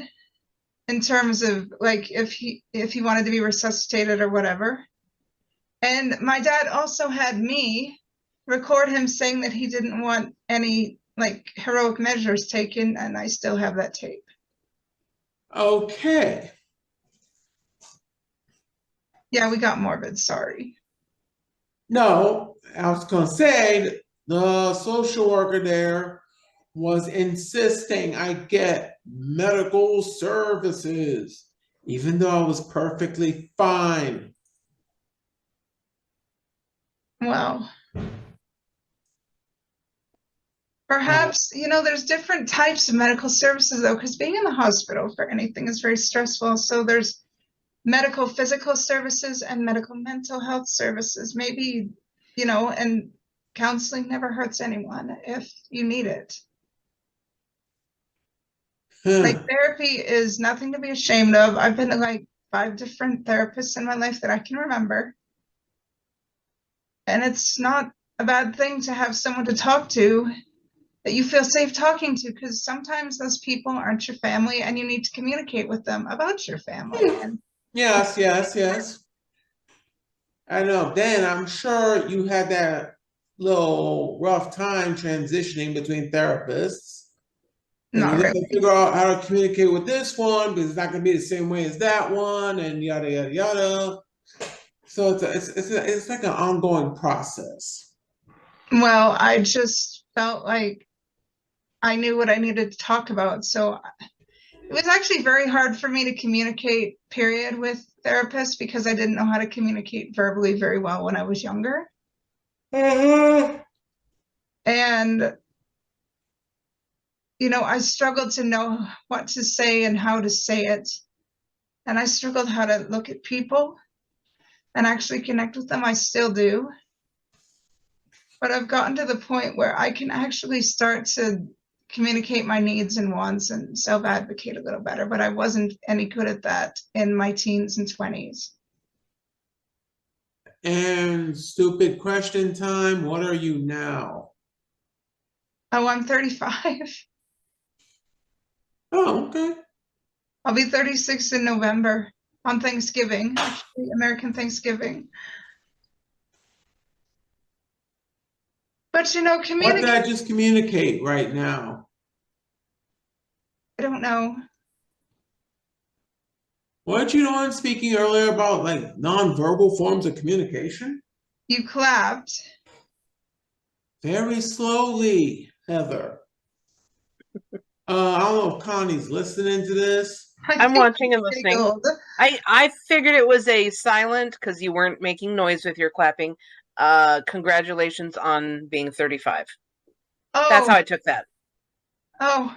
in terms of like if he wanted to be resuscitated or whatever. And my dad also had me record him saying that he didn't want any like heroic measures taken, and I still have that tape. Okay. Yeah, we got morbid, sorry. No, I was gonna say the social worker there was insisting I get medical services, even though I was perfectly fine. Well, perhaps, there's different types of medical services though, because being in the hospital for anything is very stressful. So there's medical physical services and medical mental health services. Maybe, and counseling never hurts anyone if you need it. Like, therapy is nothing to be ashamed of. I've been to like 5 different therapists in my life that I can remember. And it's not a bad thing to have someone to talk to that you feel safe talking to, because sometimes those people aren't your family and you need to communicate with them about your family. And Yes. I know. Dan, I'm sure you had that little rough time transitioning between therapists. And you not have to really. figure out how to communicate with this one because it's not going to be the same way as that one, and yada yada yada. So it's like an ongoing process. Well, I just felt like I knew what I needed to talk about. So it was actually very hard for me to communicate, period, with therapists because I didn't know how to communicate verbally very well when I was younger. And, I struggled to know what to say and how to say it. And I struggled how to look at people and actually connect with them. I still do. But I've gotten to the point where I can actually start to communicate my needs and wants and self-advocate a little better, but I wasn't any good at that in my teens and 20s. And stupid question time, what are you now? Oh, I'm 35. Oh, okay. I'll be 36 in November on Thanksgiving, actually, American Thanksgiving. But What did communicate, I just communicate right now? I don't know. Weren't you the one speaking earlier about like nonverbal forms of communication? You clapped. Very slowly, Heather. I don't know if Connie's listening to this, I'm watching and listening. Giggled. I figured it was a silent because you weren't making noise with your clapping. Congratulations on being 35. That's how I took that. Oh.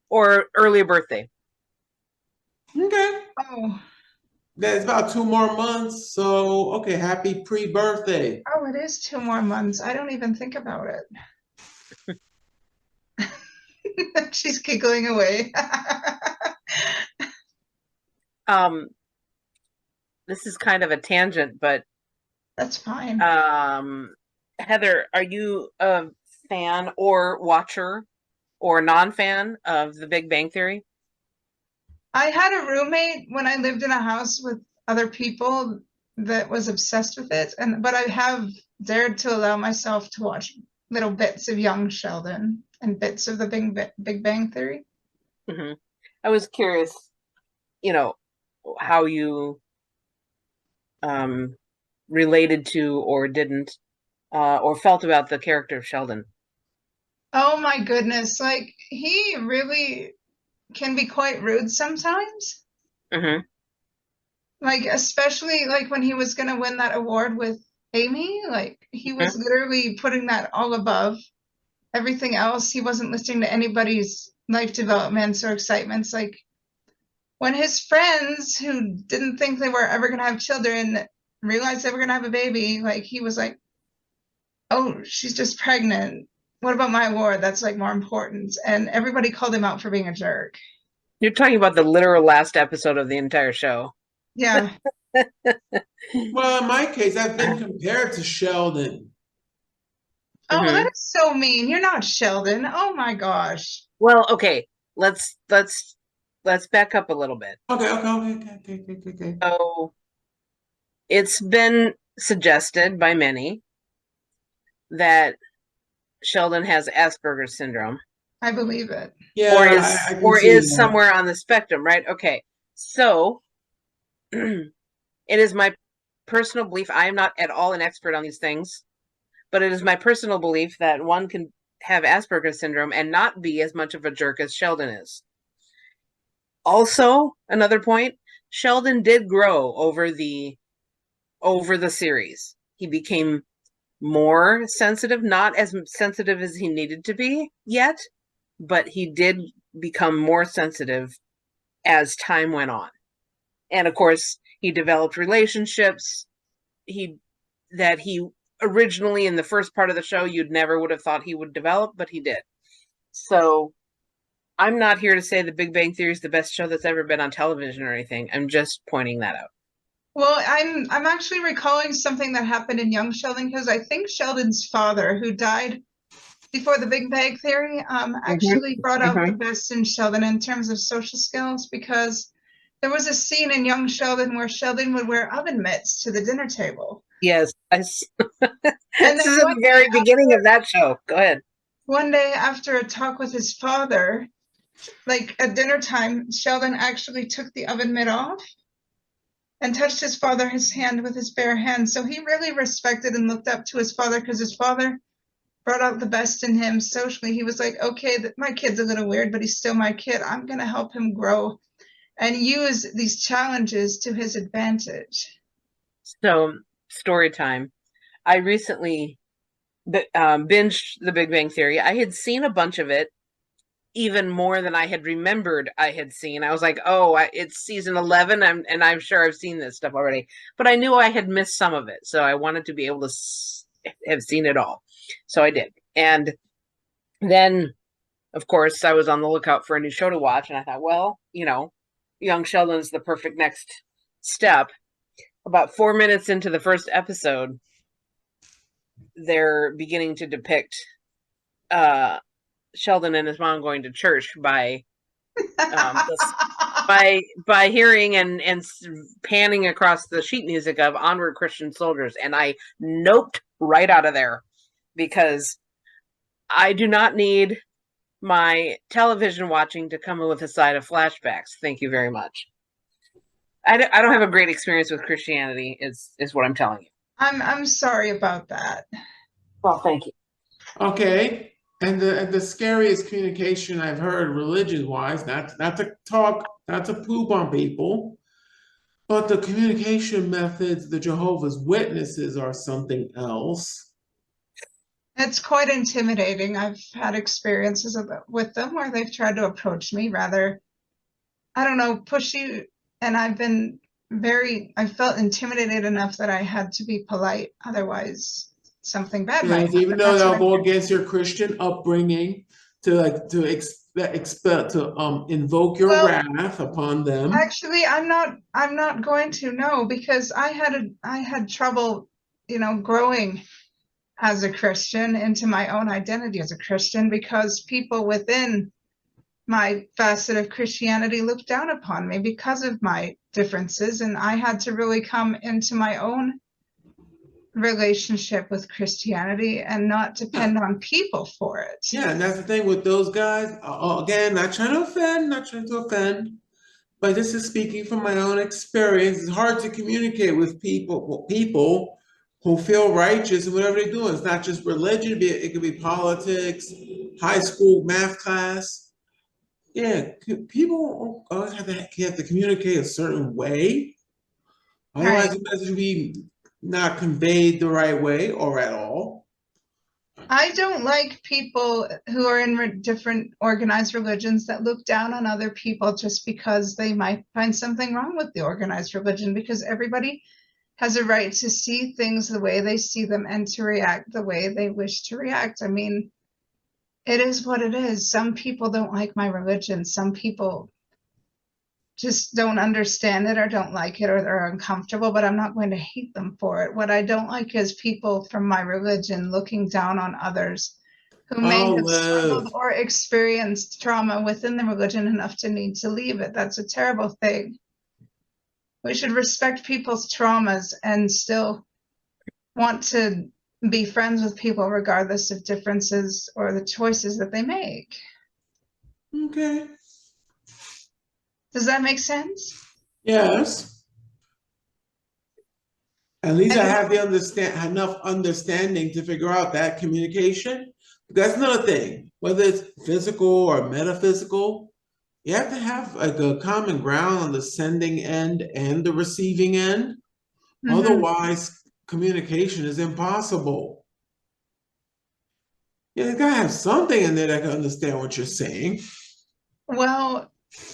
Or early birthday. Okay. Oh. That's about 2 more months. So, okay, happy pre-birthday. Oh, it is 2 more months. I don't even think about it. She's giggling away. This is kind of a tangent, but that's fine. Heather, are you a fan or watcher or non-fan of The Big Bang Theory? I had a roommate when I lived in a house with other people that was obsessed with it, but I have dared to allow myself to watch little bits of Young Sheldon and bits of the Big Bang Theory. Mm-hmm. I was curious, how you related to or didn't or felt about the character of Sheldon. Oh my goodness, like he really can be quite rude sometimes. Mm-hmm. Like especially like when he was going to win that award with Amy, like he was literally putting that all above everything else. He wasn't listening to anybody's life developments or excitements. Like when his friends who didn't think they were ever going to have children realized they were going to have a baby, like he was like, oh, she's just pregnant. What about my award? That's like more important. And everybody called him out for being a jerk. You're talking about the literal last episode of the entire show. Yeah. Well, in my case, I've been compared to Sheldon. Oh, that is so mean. You're not Sheldon. Oh my gosh. Well, okay. Let's back up a little bit. Okay. So it's been suggested by many that Sheldon has Asperger's syndrome. I believe it. Yeah, or is somewhere on the spectrum, right? Okay. So it is my personal belief. I am not at all an expert on these things, but it is my personal belief that one can have Asperger's syndrome and not be as much of a jerk as Sheldon is. Also, another point, Sheldon did grow over the series. He became more sensitive, not as sensitive as he needed to be yet, but he did become more sensitive as time went on. And of course, he developed relationships that he originally in the first part of the show you'd never would have thought he would develop, but he did. So I'm not here to say The Big Bang Theory is the best show that's ever been on television or anything. I'm just pointing that out. Well, I'm actually recalling something that happened in Young Sheldon because I think Sheldon's father, who died before The Big Bang Theory, actually brought out the best in Sheldon in terms of social skills, because there was a scene in Young Sheldon where Sheldon would wear oven mitts to the dinner table. Yes. This is at the very beginning of that show. Go ahead. One day after a talk with his father, like at dinner time, Sheldon actually took the oven mitt off and touched his hand with his bare hand. So he really respected and looked up to his father because his father brought out the best in him socially. He was like, okay, my kid's a little weird, but he's still my kid. I'm going to help him grow and use these challenges to his advantage. So, story time. I recently binged The Big Bang Theory. I had seen a bunch of it, even more than I had remembered I had seen. I was like, oh, it's season 11, and I'm sure I've seen this stuff already. But I knew I had missed some of it, so I wanted to be able to have seen it all. So I did. And then, of course, I was on the lookout for a new show to watch, and I thought, well, Young Sheldon is the perfect next step. About 4 minutes into the first episode, they're beginning to depict Sheldon and his mom going to church by hearing and panning across the sheet music of Onward Christian Soldiers, and I noped right out of there because I do not need my television watching to come in with a side of flashbacks. Thank you very much. I don't have a great experience with Christianity, is what I'm telling you. I'm sorry about that. Well, thank you. Okay. And the scariest communication I've heard religion wise, not to talk, not to poop on people, but the communication methods, the Jehovah's Witnesses are something else. It's quite intimidating. I've had experiences with them where they've tried to approach me rather, I don't know, pushy, and I felt intimidated enough that I had to be polite. Otherwise, something bad might Yes, happen. even though That's what they'll I'm go hearing. against your Christian upbringing to invoke your Well, wrath upon them. actually, I'm not going to, no, because I had trouble, growing as a Christian into my own identity as a Christian because people within my facet of Christianity looked down upon me because of my differences, and I had to really come into my own relationship with Christianity and not depend on people for it. Yeah, and that's the thing with those guys. Again, not trying to offend, but this is speaking from my own experience. It's hard to communicate with people who feel righteous and whatever they do. It's not just religion; it could be politics, high school math class. Yeah, people always have to communicate a certain way. Otherwise, Right. the message will be not conveyed the right way or at all. I don't like people who are in different organized religions that look down on other people just because they might find something wrong with the organized religion, because everybody has a right to see things the way they see them and to react the way they wish to react. I mean, it is what it is. Some people don't like my religion. Some people just don't understand it or don't like it or they're uncomfortable, but I'm not going to hate them for it. What I don't like is people from my religion looking down on others who may Oh, have struggled Liv. or experienced trauma within the religion enough to need to leave it. That's a terrible thing. We should respect people's traumas and still want to be friends with people regardless of differences or the choices that they make. Okay. Does that make sense? Yes. At least I And have enough understanding to figure out that communication. That's another thing. Whether it's physical or metaphysical, you have to have like a common ground on the sending end and the receiving end. Otherwise, communication is impossible. Yeah, you gotta have something in there that can understand what you're saying. well,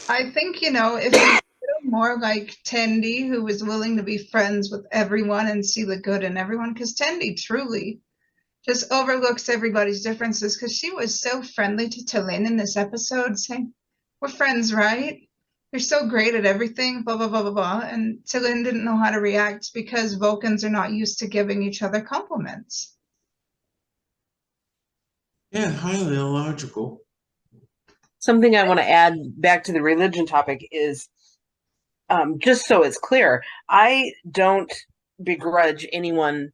I think, if you feel more like Tendi, who was willing to be friends with everyone and see the good in everyone, because Tendi truly just overlooks everybody's differences, because she was so friendly to Talin in this episode, saying, "We're friends, right? You're so great at everything, blah, blah, blah, blah, blah." And Talin didn't know how to react because Vulcans are not used to giving each other compliments. Yeah, highly illogical. Something I want to add back to the religion topic is, just so it's clear, I don't begrudge anyone's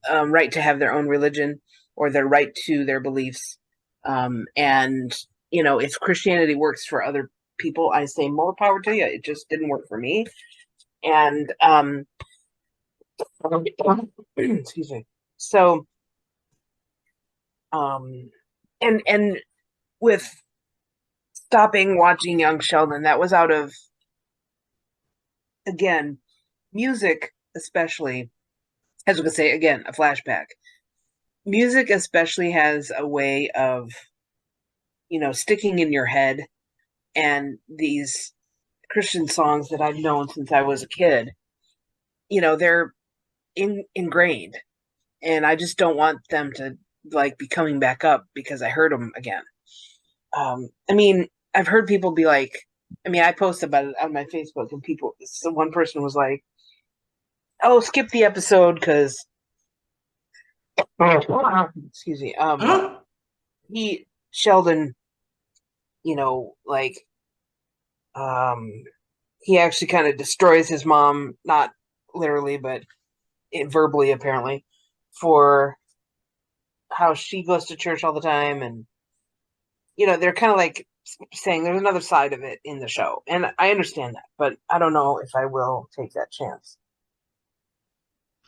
right to have their own religion or their right to their beliefs. And, if Christianity works for other people, I say more power to you. It just didn't work for me. And, excuse me. So, and with stopping watching Young Sheldon, that was out of, again, music especially, as we could say, again, a flashback. Music especially has a way of, sticking in your head, and these Christian songs that I've known since I was a kid, they're ingrained, and I just don't want them to be coming back up because I heard them again. I mean, I've heard people be like, I posted about it on my Facebook, and one person was like, "Oh, skip the episode because," excuse me, Huh? Sheldon, he actually kind of destroys his mom, not literally, but verbally, apparently, for how she goes to church all the time. And, they're kind of saying there's another side of it in the show. And I understand that, but I don't know if I will take that chance.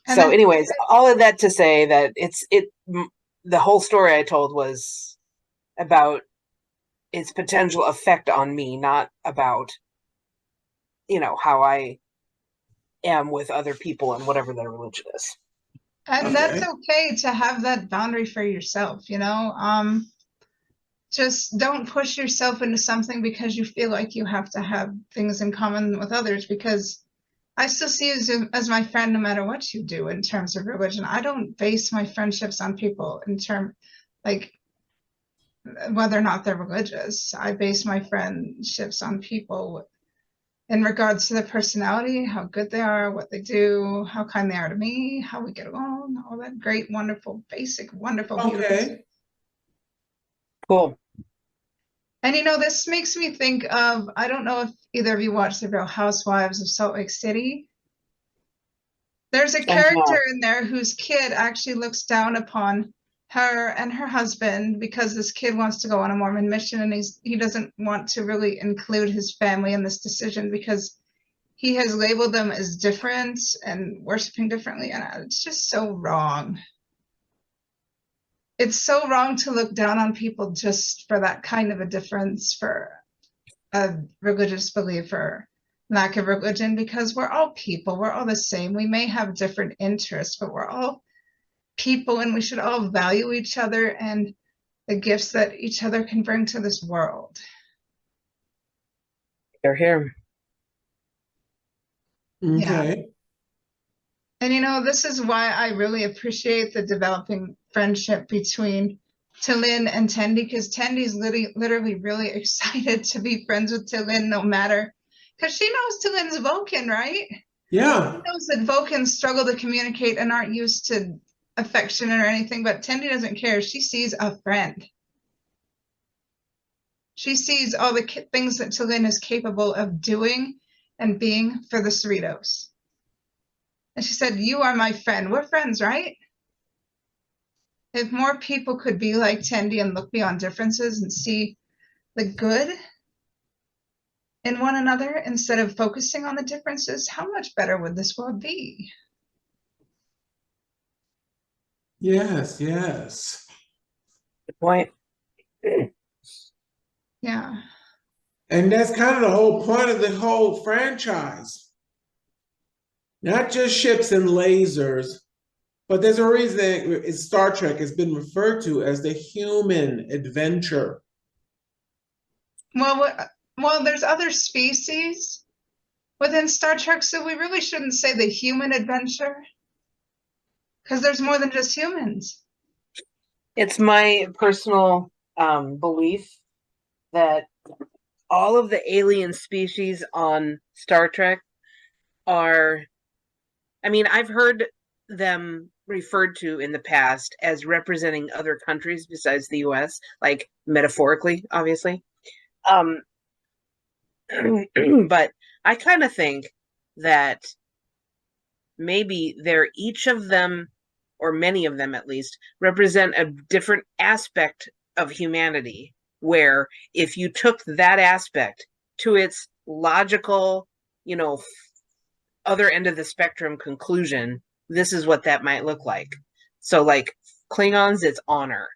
And So then, anyways, all of that to say that the whole story I told was about its potential effect on me, not about, how I am with other people and whatever their religion is. And that's Okay. okay to have that boundary for yourself, just don't push yourself into something because you feel like you have to have things in common with others, because I still see you as my friend no matter what you do in terms of religion. I don't base my friendships on people in terms like whether or not they're religious. I base my friendships on people in regards to their personality, how good they are, what they do, how kind they are to me, how we get along, all that great, wonderful, basic, wonderful, beautiful stuff. Okay. Cool. And this makes me think of, I don't know if either of you watched The Real Housewives of Salt Lake City. There's a character in there whose kid actually looks down upon her and her husband because this kid wants to go on a Mormon mission, and he doesn't want to really include his family in this decision because he has labeled them as different and worshiping differently, and it's just so wrong. It's so wrong to look down on people just for that kind of a difference, for a religious belief or lack of religion, because we're all people. We're all the same. We may have different interests, but we're all people, and we should all value each other and the gifts that each other can bring to this world. They're here. Yeah. Okay. And this is why I really appreciate the developing friendship between T'Lyn and Tendi, because Tendi's literally really excited to be friends with T'Lyn no matter, because she knows T'Lyn's Vulcan, right? Yeah. She knows that Vulcans struggle to communicate and aren't used to affection or anything, but Tendi doesn't care. She sees a friend. She sees all the things that T'Lyn is capable of doing and being for the Cerritos. And she said, "You are my friend. We're friends, right?" If more people could be like Tendi and look beyond differences and see the good in one another instead of focusing on the differences, how much better would this world be? Yes, yes. Good point. Yeah. And that's kind of the whole point of the whole franchise. Not just ships and lasers, but there's a reason that Star Trek has been referred to as the human adventure. Well, there's other species within Star Trek, so we really shouldn't say the human adventure, because there's more than just humans. It's my personal belief that all of the alien species on Star Trek are, I've heard them referred to in the past as representing other countries besides the US, like metaphorically, obviously. But I kind of think that maybe each of them, or many of them at least, represent a different aspect of humanity, where if you took that aspect to its logical, other end of the spectrum conclusion, this is what that might look like. So like Klingons, it's honor.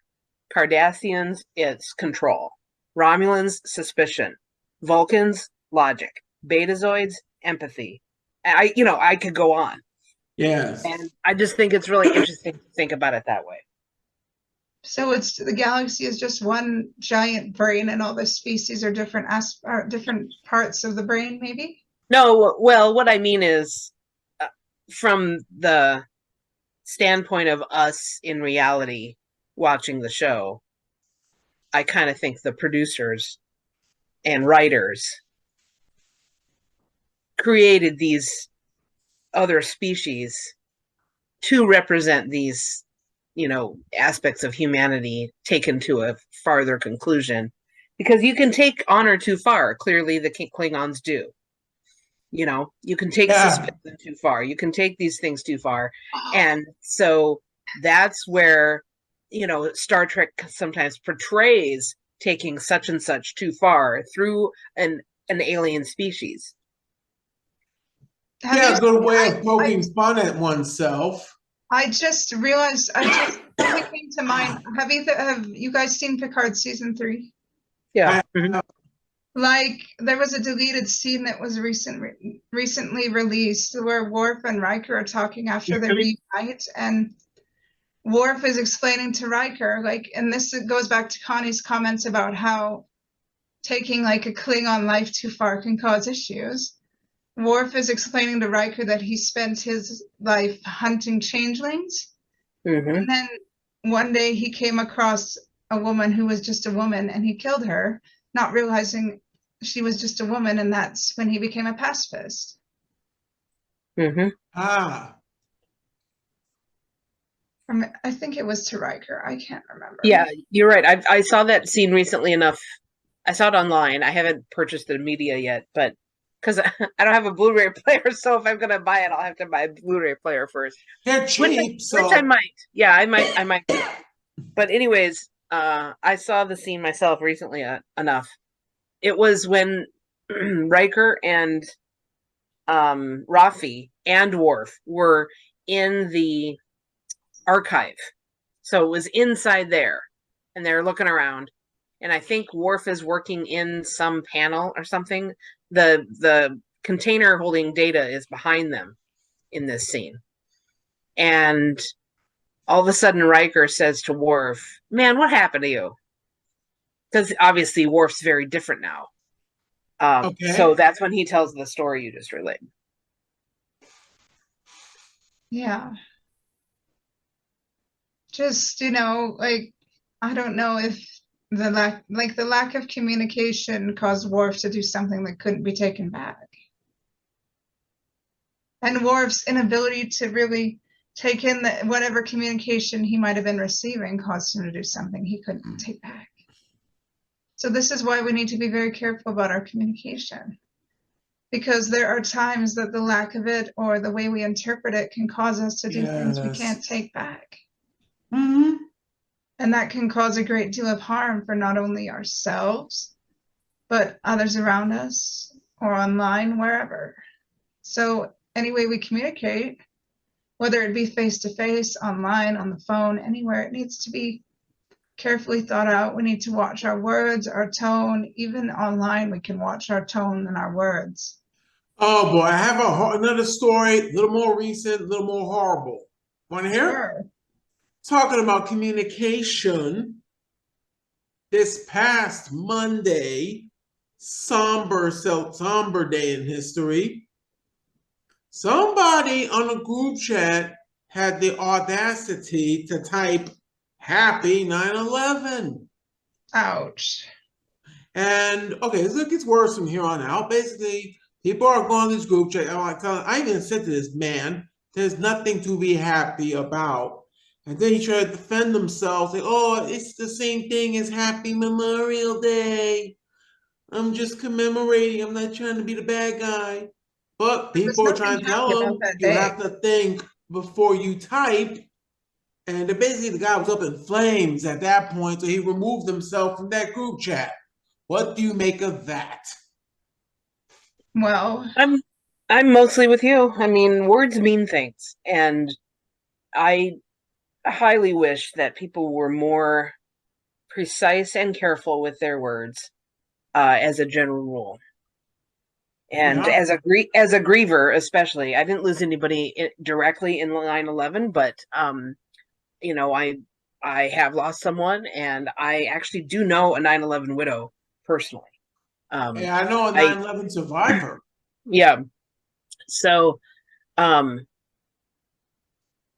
Cardassians, it's control. Romulans, suspicion. Vulcans, logic. Betazoids, empathy. I could go on. Yes. And I just think it's really interesting to think about it that way. So the galaxy is just one giant brain, and all the species are different parts of the brain, maybe? No, well, what I mean is, from the standpoint of us in reality watching the show, I kind of think the producers and writers created these other species to represent these, aspects of humanity taken to a farther conclusion. Because you can take honor too far. Clearly, the Klingons do. You can take suspicion too far. You can take these things too far. And so that's where, Star Trek sometimes portrays taking such and such too far through an alien species. A good way of poking fun at oneself. I just realized, something came to mind. Have you guys seen Picard season 3? Yeah. Like, there was a deleted scene that was recently released where Worf and Riker are talking after they reunite, and Worf is explaining to Riker, like, and this goes back to Connie's comments about how taking like a Klingon life too far can cause issues. Worf is explaining to Riker that he spent his life hunting changelings. And then one day he came across a woman who was just a woman, and he killed her, not realizing she was just a woman, and that's when he became a pacifist. Ah. I think it was to Riker. I can't remember. Yeah, you're right. I saw that scene recently enough. I saw it online. I haven't purchased the media yet, but because I don't have a Blu-ray player, so if I'm gonna buy it, I'll have to buy a Blu-ray player first. They're cheap, which I might. Yeah, I might. But anyways, I saw the scene myself recently enough. It was when Riker and Rafi and Worf were in the archive. So it was inside there, and they're looking around. And I think Worf is working in some panel or something. The container holding data is behind them in this scene. And all of a sudden Riker says to Worf, "Man, what happened to you?" Because obviously Worf's very different now. So that's when he tells the story you just relayed. Yeah. Just, like, I don't know if the lack of communication caused Worf to do something that couldn't be taken back. And Worf's inability to really take in whatever communication he might have been receiving caused him to do something he couldn't take back. So this is why we need to be very careful about our communication. Because there are times that the lack of it or the way we interpret it can cause us to do things we can't take back. And that can cause a great deal of harm for not only ourselves, but others around us or online, wherever. So any way we communicate, whether it be face-to-face, online, on the phone, anywhere, it needs to be carefully thought out. We need to watch our words, our tone. Even online, we can watch our tone and our words. Oh boy, I have another story, a little more recent, a little more horrible. Want to hear? Sure. Talking about communication, this past Monday, somber day in history, somebody on a group chat had the audacity to type "Happy 9/11." Ouch. And okay, so it gets worse from here on out. Basically, people are going to this group chat. I even said to this man, "There's nothing to be happy about." And then he tried to defend himself, like, "Oh, it's the same thing as Happy Memorial Day. I'm just commemorating. I'm not trying to be the bad guy." But people are trying to tell him you have to think before you type. And basically, the guy was up in flames at that point, so he removed himself from that group chat. What do you make of that? Well, I'm mostly with you. I mean, words mean things, and I highly wish that people were more precise and careful with their words, as a general rule. And as a griever, especially, I didn't lose anybody directly in 9/11, but I have lost someone, and I actually do know a 9/11 widow personally. Yeah, I know a 9/11 survivor. Yeah. So,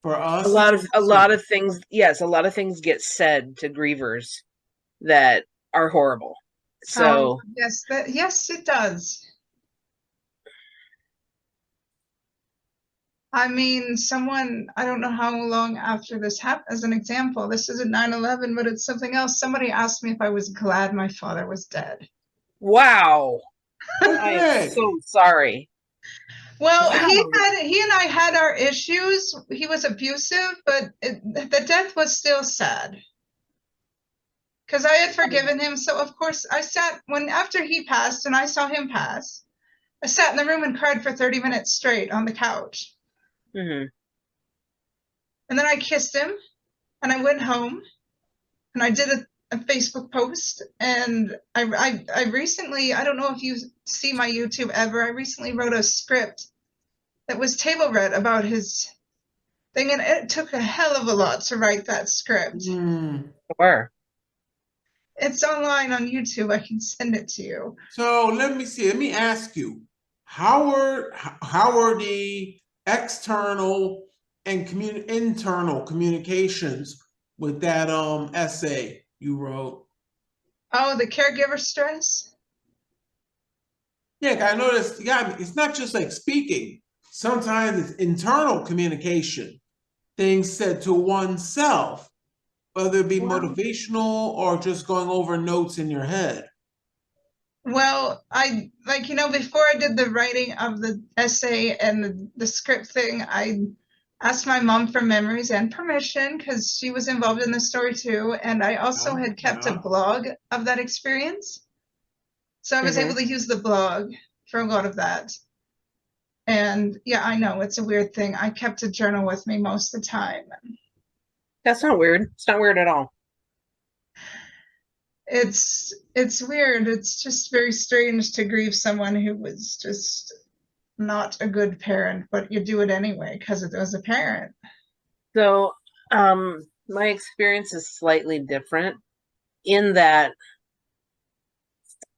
for us, a lot of things. Yes, a lot of things get said to grievers that are horrible. So yes, it does. I mean, I don't know how long after this happened, as an example, this isn't 9/11, but it's something else. Somebody asked me if I was glad my father was dead. Wow. I am so sorry. Well, he and I had our issues. He was abusive, but the death was still sad. Because I had forgiven him. So of course I sat after he passed and I saw him pass, I sat in the room and cried for 30 minutes straight on the couch. And then I kissed him and I went home and I did a Facebook post. And I recently, I don't know if you see my YouTube ever, I recently wrote a script that was table read about his thing. And it took a hell of a lot to write that script. Where? It's online on YouTube. I can send it to you. So let me see. Let me ask you, how are the external and internal communications with that essay you wrote? Oh, the caregiver stress? Yeah, I noticed. Yeah, it's not just like speaking. Sometimes it's internal communication, things said to oneself, whether it be Wow. motivational or just going over notes in your head. Well, I before I did the writing of the essay and the script thing, I asked my mom for memories and permission because she was involved in the story too. And I also had kept a blog of that experience. So I was able to use the blog for a lot of that. And yeah, I know it's a weird thing. I kept a journal with me most of the time. That's not weird. It's not weird at all. It's weird. It's just very strange to grieve someone who was just not a good parent, but you do it anyway because it was a parent. So, my experience is slightly different in that,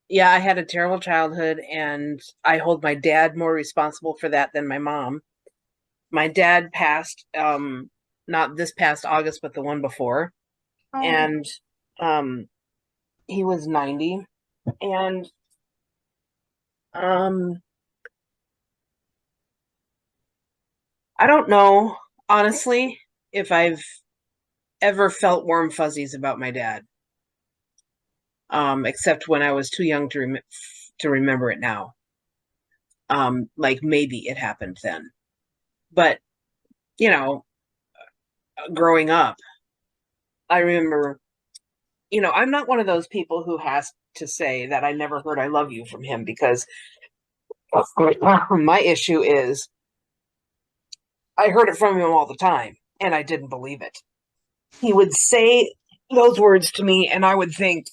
yeah, I had a terrible childhood and I hold my dad more responsible for that than my mom. My dad passed, not this past August, but the one before. Oh. And, he was 90. And, I don't know, honestly, if I've ever felt warm fuzzies about my dad, except when I was too young to remember it now. Like maybe it happened then, but growing up, I remember. I'm not one of those people who has to say that I never heard "I love you" from him, because my issue is I heard it from him all the time and I didn't believe it. He would say those words to me and I would think,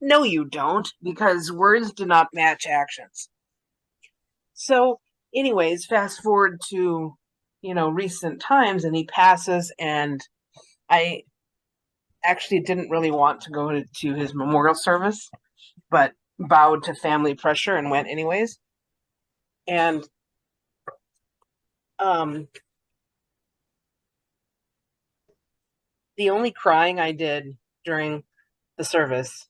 no, you don't, because words do not match actions. So anyways, fast forward to, recent times, and he passes, and I actually didn't really want to go to his memorial service, but bowed to family pressure and went anyways. And the only crying I did during the service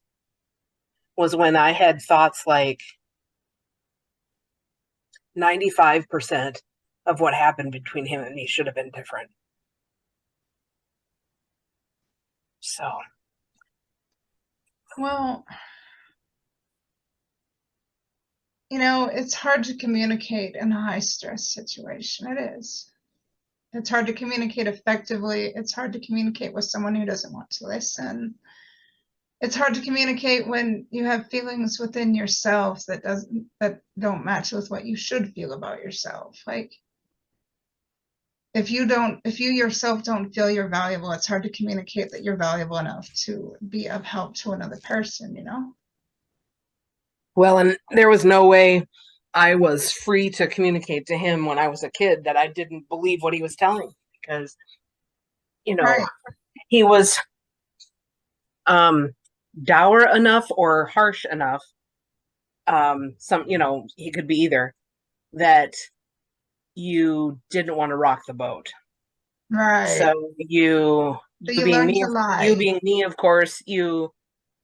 was when I had thoughts like 95% of what happened between him and me should have been different. So. Well, it's hard to communicate in a high stress situation. It is. It's hard to communicate effectively. It's hard to communicate with someone who doesn't want to listen. It's hard to communicate when you have feelings within yourself that don't match with what you should feel about yourself. Like, if you yourself don't feel you're valuable, it's hard to communicate that you're valuable enough to be of help to another person, Well, and there was no way I was free to communicate to him when I was a kid that I didn't believe what he was telling me, because, Right. he was dour enough or harsh enough. He could be either, that you didn't want to rock the boat. Right. So you being me, you being me, of course, so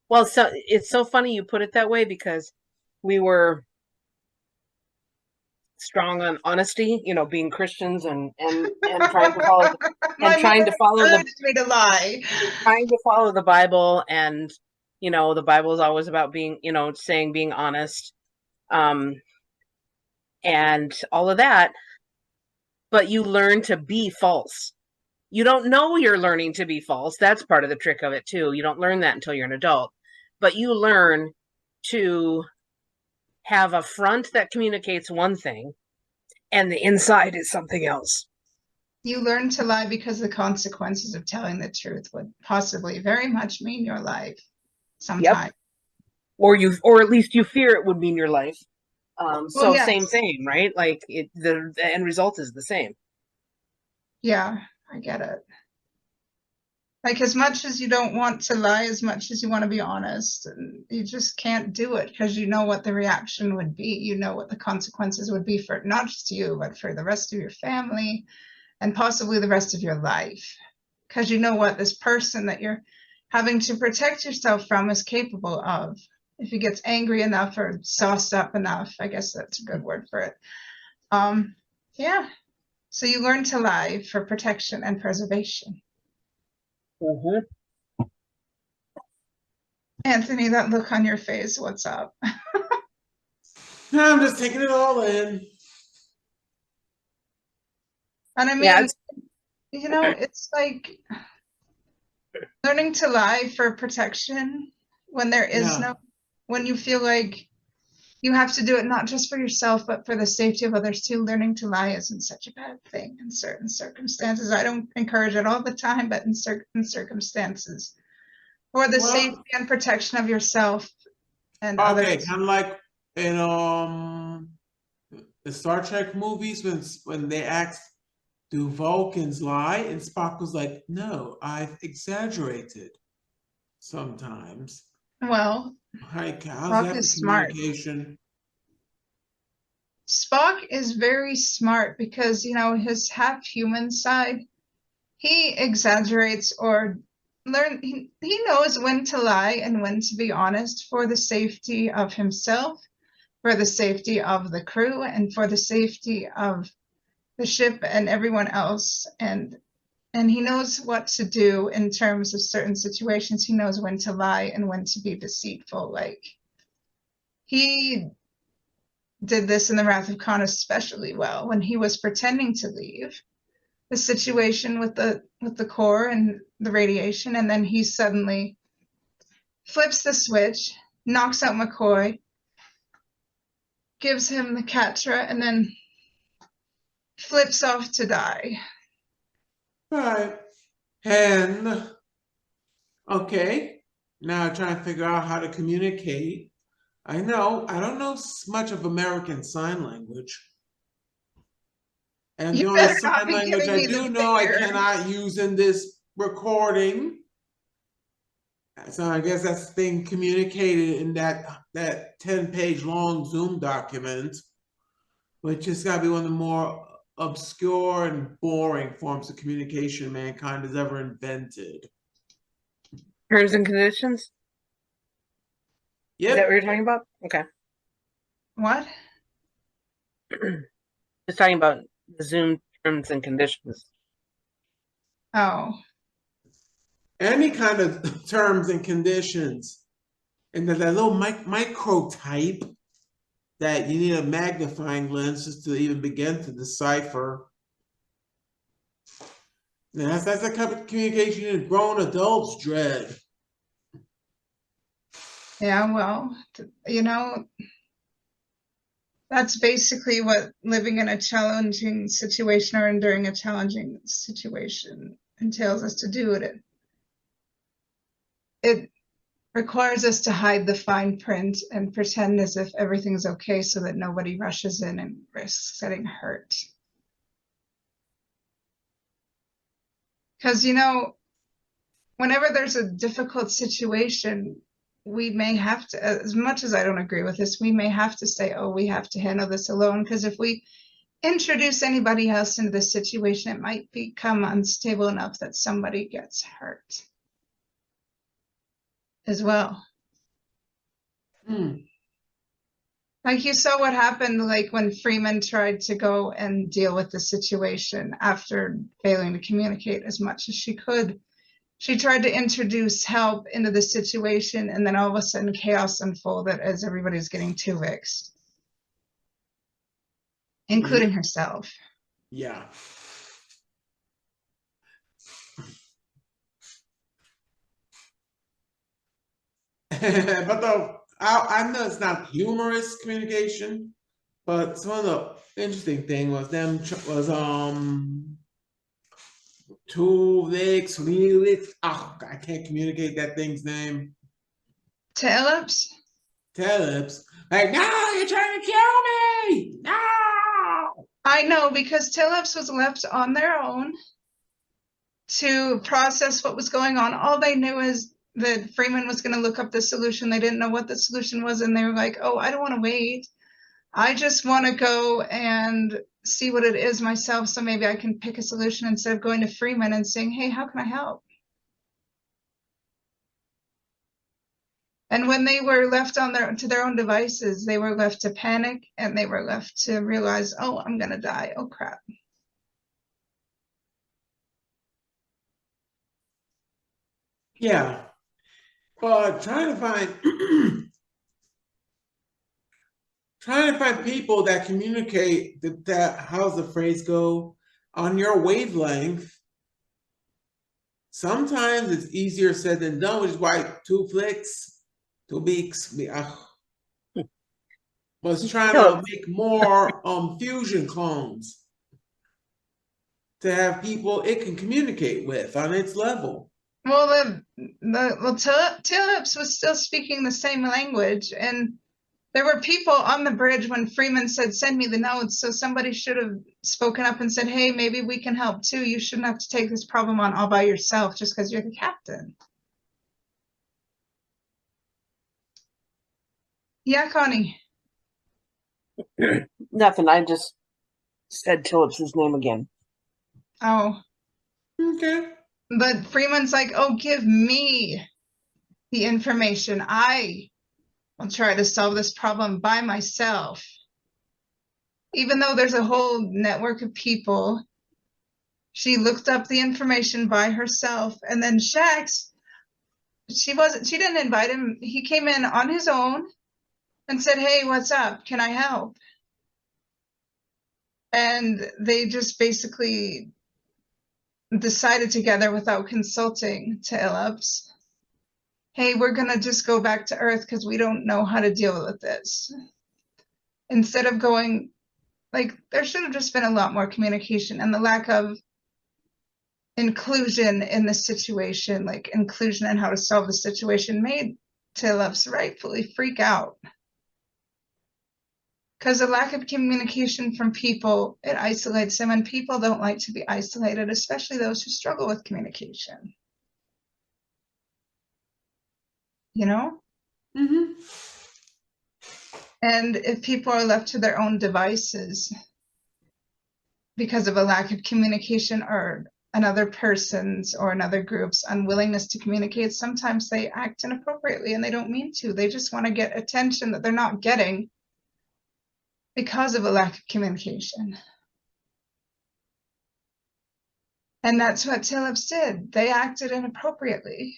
it's so funny you put it that way, because we were strong on honesty, being Christians and trying to follow trying to follow the Bible, and the Bible is always about being, saying being honest, and all of that. But you learn to be false. You don't know you're learning to be false. That's part of the trick of it too. You don't learn that until you're an adult, but you learn to have a front that communicates one thing and the inside is something else. You learn to lie because the consequences of telling the truth would possibly very much mean your life sometime. Or at least you fear it would mean your life. So yes. same, right? Like the end result is the same. Yeah, I get it. Like, as much as you don't want to lie, as much as you want to be honest, and you just can't do it because you know what the reaction would be. You know what the consequences would be for not just you, but for the rest of your family and possibly the rest of your life. Because you know what this person that you're having to protect yourself from is capable of. If he gets angry enough or sauced up enough, I guess that's a good word for it. Yeah. So you learn to lie for protection and preservation. Mm-hmm. Anthony, that look on your face, what's up? I'm just taking it all in. And I mean, Yeah, it's like learning to lie for protection when there is Yeah. when you feel like you have to do it not just for yourself, but for the safety of others too. Learning to lie isn't such a bad thing in certain circumstances. I don't encourage it all the time, but in certain circumstances, for the safety and protection of yourself and Okay, others. kind of like in the Star Trek movies when they asked, "Do Vulcans lie?" and Spock was like, "No, I've exaggerated sometimes." Well, Like, how's Spock that is for smart. communication? Spock is very smart because, his half human side, he exaggerates or he knows when to lie and when to be honest for the safety of himself, for the safety of the crew, and for the safety of the ship and everyone else. And he knows what to do in terms of certain situations. He knows when to lie and when to be deceitful. Like, he did this in the Wrath of Khan especially well when he was pretending to leave the situation with the core and the radiation, and then he suddenly flips the switch, knocks out McCoy, gives him the Catra, and then flips off to die. Right. And okay, now trying to figure out how to communicate. I don't know much of American Sign Language. And the You only better not sign be language giving I me the do know I finger. cannot use in this recording. So I guess that's being communicated in that 10-page long Zoom document, which has got to be one of the more obscure and boring forms of communication mankind has ever invented. terms and conditions. Is that Yep. what you're talking about? Okay. What? Just talking about the Zoom terms and conditions. Oh. Any kind of terms and conditions. And that little micro type that you need a magnifying lens just to even begin to decipher. And that's the kind of communication that grown adults dread. Yeah, well, that's basically what living in a challenging situation or enduring a challenging situation entails us to do. It requires us to hide the fine print and pretend as if everything's okay so that nobody rushes in and risks getting hurt. Because, whenever there's a difficult situation, we may have to, as much as I don't agree with this, we may have to say, oh, we have to handle this alone. Because if we introduce anybody else into this situation, it might become unstable enough that somebody gets hurt as well. Like, you saw what happened, like when Freeman tried to go and deal with the situation after failing to communicate as much as she could. She tried to introduce help into the situation, and then all of a sudden chaos unfolded as everybody's getting Twovix, including herself. Yeah. But I know it's not humorous communication, but some of the interesting thing was Twovix, Leigh. Oh, I can't communicate that thing's name. Teleps? Teleps. Like, no, you're trying to kill me! No! I know, because Teleps was left on their own to process what was going on. All they knew is that Freeman was going to look up the solution. They didn't know what the solution was, and they were like, oh, I don't want to wait. I just want to go and see what it is myself, so maybe I can pick a solution instead of going to Freeman and saying, hey, how can I help? And when they were left to their own devices, they were left to panic, and they were left to realize, oh, I'm going to die. Oh, crap. Yeah. Trying to find people that communicate that how's the phrase go, on your wavelength. Sometimes it's easier said than done, which is why Twovix was trying to make more fusion clones to have people it can communicate with on its level. Well, Teleps was still speaking the same language, and there were people on the bridge when Freeman said, send me the notes. So somebody should have spoken up and said, hey, maybe we can help too. You shouldn't have to take this problem on all by yourself just because you're the captain. Yeah, Connie. Nothing. I just said Teleps' name again. Oh. Okay. But Freeman's like, oh, give me the information. I will try to solve this problem by myself. Even though there's a whole network of people, she looked up the information by herself. And then Shax, she didn't invite him. He came in on his own and said, hey, what's up? Can I help? And they just basically decided together without consulting Teleps, hey, we're going to just go back to Earth because we don't know how to deal with this. Instead of going, like, there should have just been a lot more communication, and the lack of inclusion in the situation, like inclusion in how to solve the situation, made Teleps rightfully freak out. Because the lack of communication from people, it isolates them, and people don't like to be isolated, especially those who struggle with communication. You know? Mm-hmm. And if people are left to their own devices because of a lack of communication or another person's or another group's unwillingness to communicate, sometimes they act inappropriately and they don't mean to. They just want to get attention that they're not getting because of a lack of communication. And that's what Teleps did. They acted inappropriately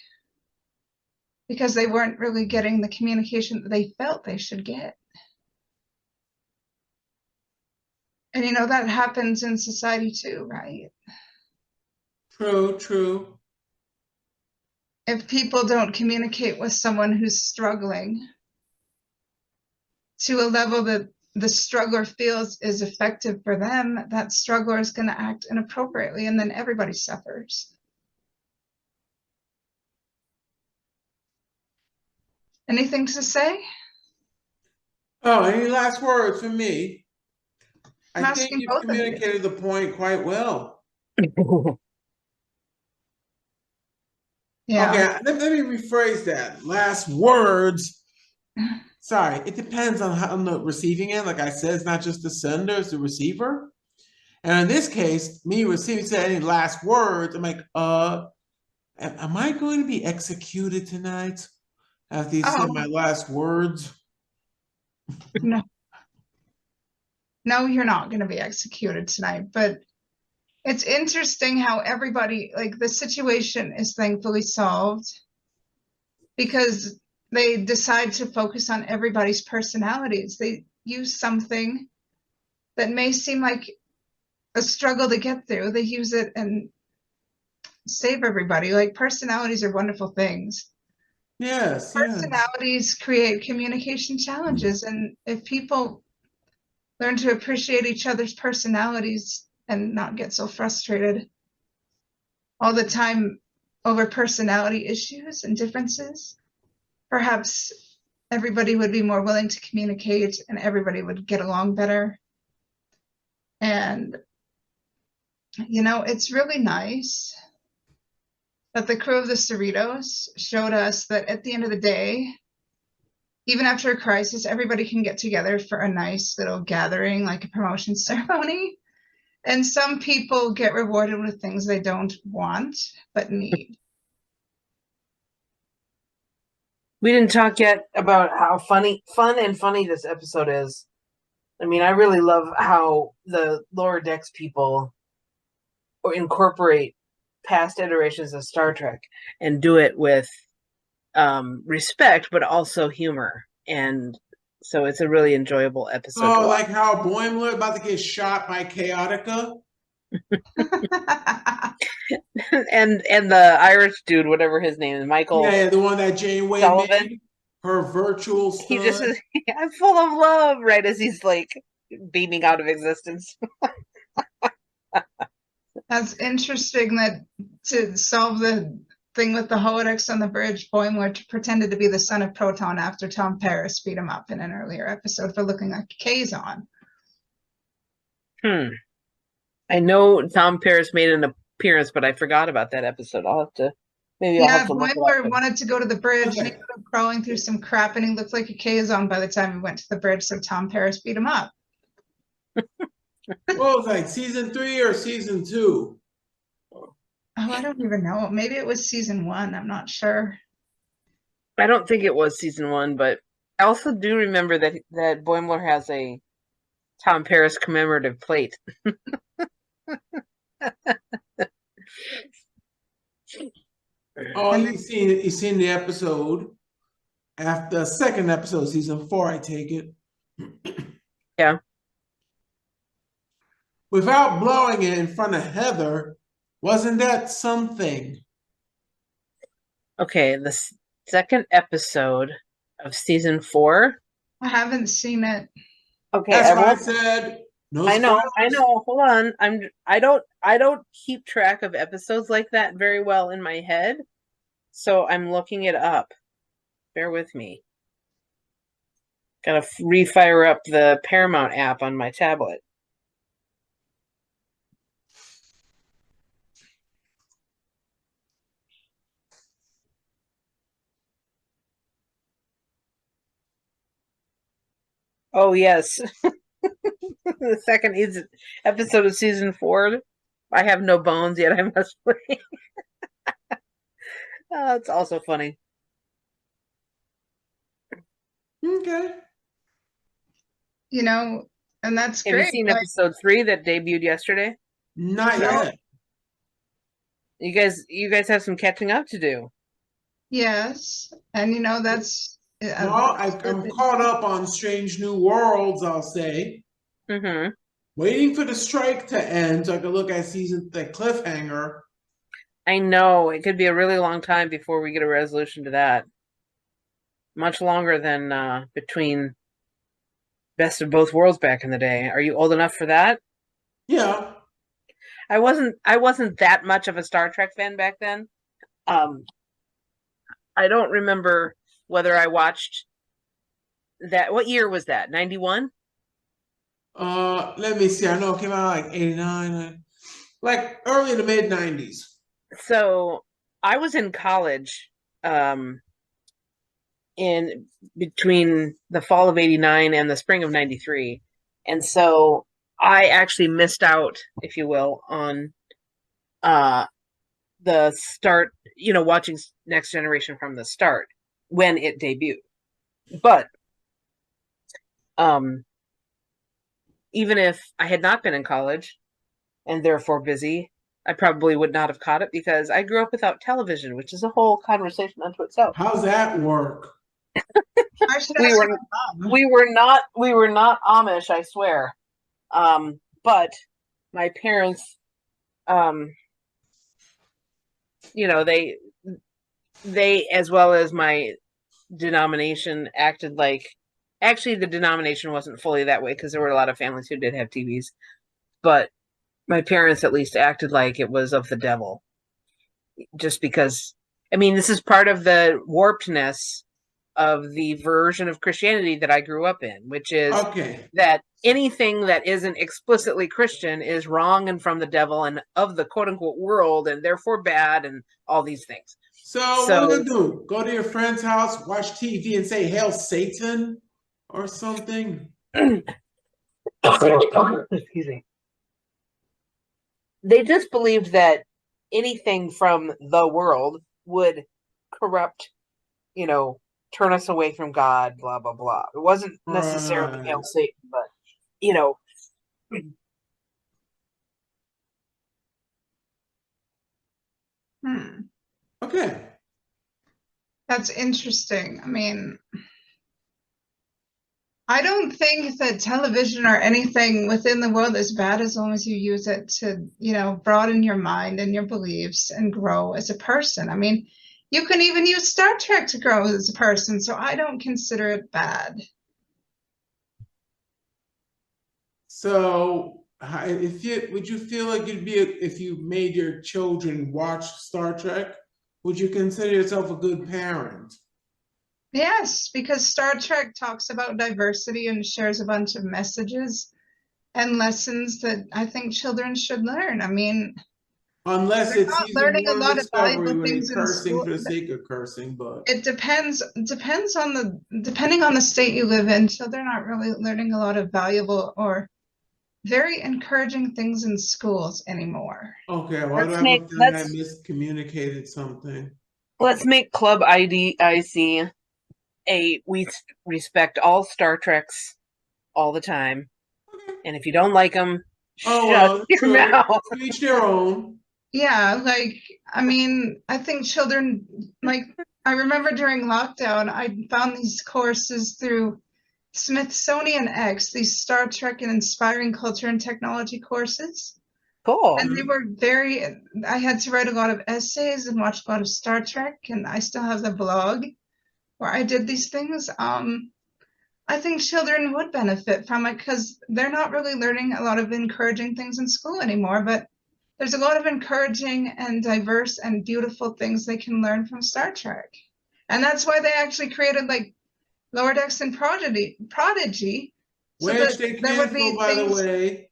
because they weren't really getting the communication that they felt they should get. And you know, that happens in society too, right? True, true. If people don't communicate with someone who's struggling to a level that the struggler feels is effective for them, that struggler is going to act inappropriately, and then everybody suffers. Anything to say? Oh, any last words from me? I'm I think asking you've both of you. communicated the point quite well. Yeah. Okay, let me rephrase that. Last words. Sorry, it depends on how on the receiving end. Like I said, it's not just the sender, it's the receiver. And in this case, me receiving said any last words. I'm like, am I going to be executed tonight after you said my last words? No. No, you're not going to be executed tonight, but it's interesting how everybody, like, the situation is thankfully solved because they decide to focus on everybody's personalities. They use something that may seem like a struggle to get through. They use it and save everybody. Like, personalities are wonderful things. Yes, yes. Personalities create communication challenges, and if people learn to appreciate each other's personalities and not get so frustrated, all the time over personality issues and differences, perhaps everybody would be more willing to communicate and everybody would get along better. And, you know, it's really nice that the crew of the Cerritos showed us that at the end of the day, even after a crisis, everybody can get together for a nice little gathering, like a promotion ceremony. And some people get rewarded with things they don't want, but need. We didn't talk yet about how fun and funny this episode is. I mean, I really love how the Lower Decks people incorporate past iterations of Star Trek and do it with respect, but also humor. And so it's a really enjoyable episode. Oh, like how Boimler about to get shot by Chaotica? and the Irish dude, whatever his name is, Michael. Yeah, the one that Janeway Sullivan. made. Her virtual son. He just is, I'm full of love, right as he's like beaming out of existence. That's interesting that to solve the thing with the holodeck on the bridge, Boimler pretended to be the son of Proton after Tom Paris beat him up in an earlier episode for looking like a Kazon. I know Tom Paris made an appearance, but I forgot about that episode. I'll have to Boimler wanted to go to the bridge and he ended up crawling through some crap and he looked like a Kazon by the time he went to the bridge, so Tom Paris beat him up. What was like season 3 or season 2? Oh, I don't even know. Maybe it was season 1. I'm not sure. I don't think it was season 1, but I also do remember that Boimler has a Tom Paris commemorative plate. Oh, you've seen the episode after the second episode, season 4, I take it. Yeah. Without blowing it in front of Heather, wasn't that something? Okay, the second episode of season 4. I haven't seen it. Okay, That's why I said no spoilers. I know. Hold on. I don't keep track of episodes like that very well in my head, so I'm looking it up. Bear with me. Gotta refire up the Paramount app on my tablet. Oh yes. The second episode of season 4. I have no bones yet. I must play. It's also funny. Okay. You know, and that's Have great. you seen episode 3 that debuted yesterday? Not yet. You guys have some catching up to do. Yes, and you know that's. Well, I'm caught up on Strange New Worlds, I'll say. Mm-hmm. Waiting for the strike to end so I can look at the cliffhanger. I know. It could be a really long time before we get a resolution to that. Much longer than between Best of Both Worlds back in the day. Are you old enough for that? Yeah. I wasn't that much of a Star Trek fan back then. I don't remember whether I watched that. What year was that? 91? Let me see. I know it came out like 89, like early in the mid 90s. So I was in college in between the fall of 89 and the spring of 93. And so I actually missed out, if you will, on the start, watching Next Generation from the start when it debuted. But even if I had not been in college and therefore busy, I probably would not have caught it because I grew up without television, which is a whole conversation unto itself. How's that work? We were not Amish, I swear. But my parents, they as well as my denomination acted like. Actually, the denomination wasn't fully that way because there were a lot of families who did have TVs, but my parents at least acted like it was of the devil. just because, I mean, this is part of the warpedness of the version of Christianity that I grew up in, which is Okay. that anything that isn't explicitly Christian is wrong and from the devil and of the quote unquote world and therefore bad and all these things. So what are you gonna do? Go to your friend's house, watch TV, and say "Hail Satan" or something? Excuse me. They just believed that anything from the world would corrupt, turn us away from God, blah, blah, blah. It wasn't necessarily Right. Hail Satan, but, you know. Okay. That's interesting. I mean, I don't think that television or anything within the world is bad as long as you use it to, broaden your mind and your beliefs and grow as a person. I mean, you can even use Star Trek to grow as a person, so I don't consider it bad. So, would you feel like if you made your children watch Star Trek, would you consider yourself a good parent? Yes, because Star Trek talks about diversity and shares a bunch of messages and lessons that I think children should learn. I mean, Unless they're it's not season learning a one lot of Discovery valuable where they're things in cursing school. for the sake of cursing, but It depends on depending on the state you live in. Children aren't really learning a lot of valuable or very encouraging things in schools anymore. okay, why do I Let's have a make feeling I miscommunicated something? Club IDIC we respect all Star Treks all the time, and if you don't like them, Oh shut well, your so mouth. to each their own. Yeah, I mean, I think children, I remember during lockdown, I found these courses through Smithsonian X, these Star Trek and Inspiring Culture and Technology courses. Cool. And they were I had to write a lot of essays and watch a lot of Star Trek, and I still have the blog where I did these things. I think children would benefit from it because they're not really learning a lot of encouraging things in school anymore, but there's a lot of encouraging and diverse and beautiful things they can learn from Star Trek. And that's why they actually created Lower Decks and Prodigy, so Which that they there would cancel, be by the things, way.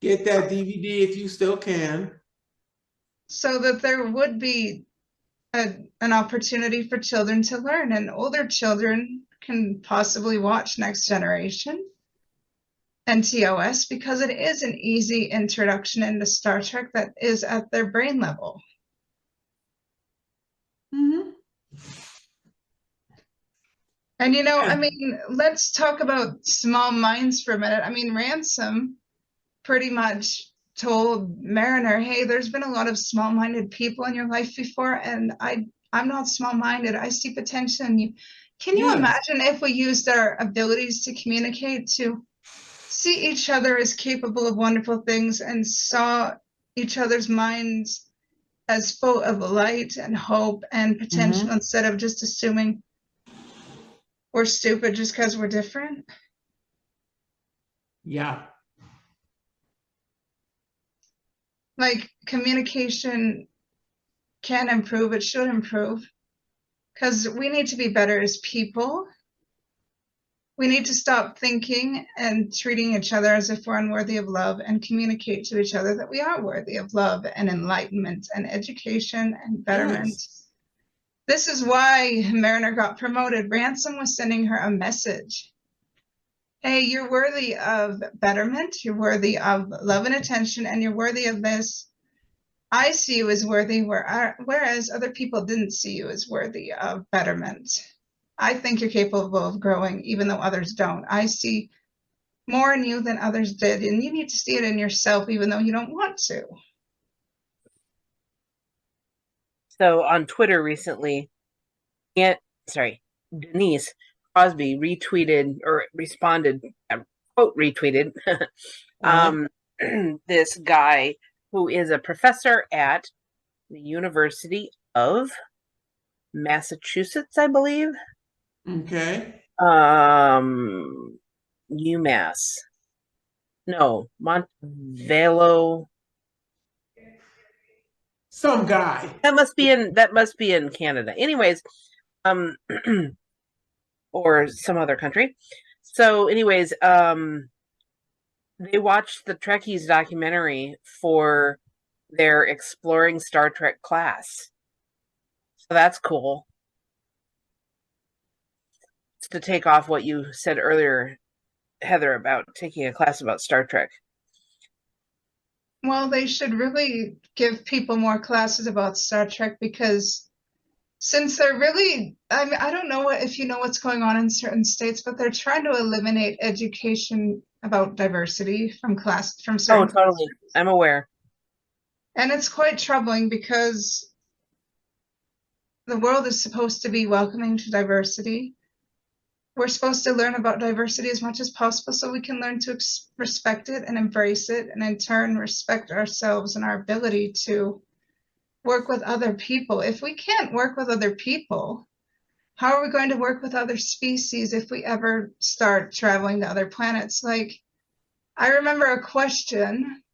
Get that DVD if you still can. so that there would be an opportunity for children to learn, and older children can possibly watch Next Generation and TOS because it is an easy introduction into Star Trek that is at their brain level. Mm-hmm. And I mean, let's talk about small minds for a minute. I mean, Ransom pretty much told Mariner, hey, there's been a lot of small-minded people in your life before, and I'm not small-minded. I see potential in you. Can you imagine if we used our abilities to communicate to see each other as capable of wonderful things and saw each other's minds as full of light and hope and potential instead of just assuming we're stupid just because we're different? Yeah. Communication can improve, it should improve, because we need to be better as people. We need to stop thinking and treating each other as if we're unworthy of love and communicate to each other that we are worthy of love and enlightenment and education and betterment. Yes. This is why Mariner got promoted. Ransom was sending her a message. Hey, you're worthy of betterment, you're worthy of love and attention, and you're worthy of this. I see you as worthy, whereas other people didn't see you as worthy of betterment. I think you're capable of growing, even though others don't. I see more in you than others did, and you need to see it in yourself, even though you don't want to. So on Twitter recently, Denise Crosby retweeted or responded, quote retweeted, this guy who is a professor at the University of Massachusetts, I believe. Okay. UMass. No, Montvelo. Some guy. That must be in Canada. Anyways, or some other country. So anyways, they watched the Trekkies documentary for their exploring Star Trek class. So that's cool. It's to take off what you said earlier, Heather, about taking a class about Star Trek. Well, they should really give people more classes about Star Trek because since they're really, I mean, I don't know if you know what's going on in certain states, but they're trying to eliminate education about diversity from certain Oh, totally. classes. I'm aware. And it's quite troubling because the world is supposed to be welcoming to diversity. We're supposed to learn about diversity as much as possible so we can learn to respect it and embrace it, and in turn respect ourselves and our ability to work with other people. If we can't work with other people, how are we going to work with other species if we ever start traveling to other planets? Like, I remember a question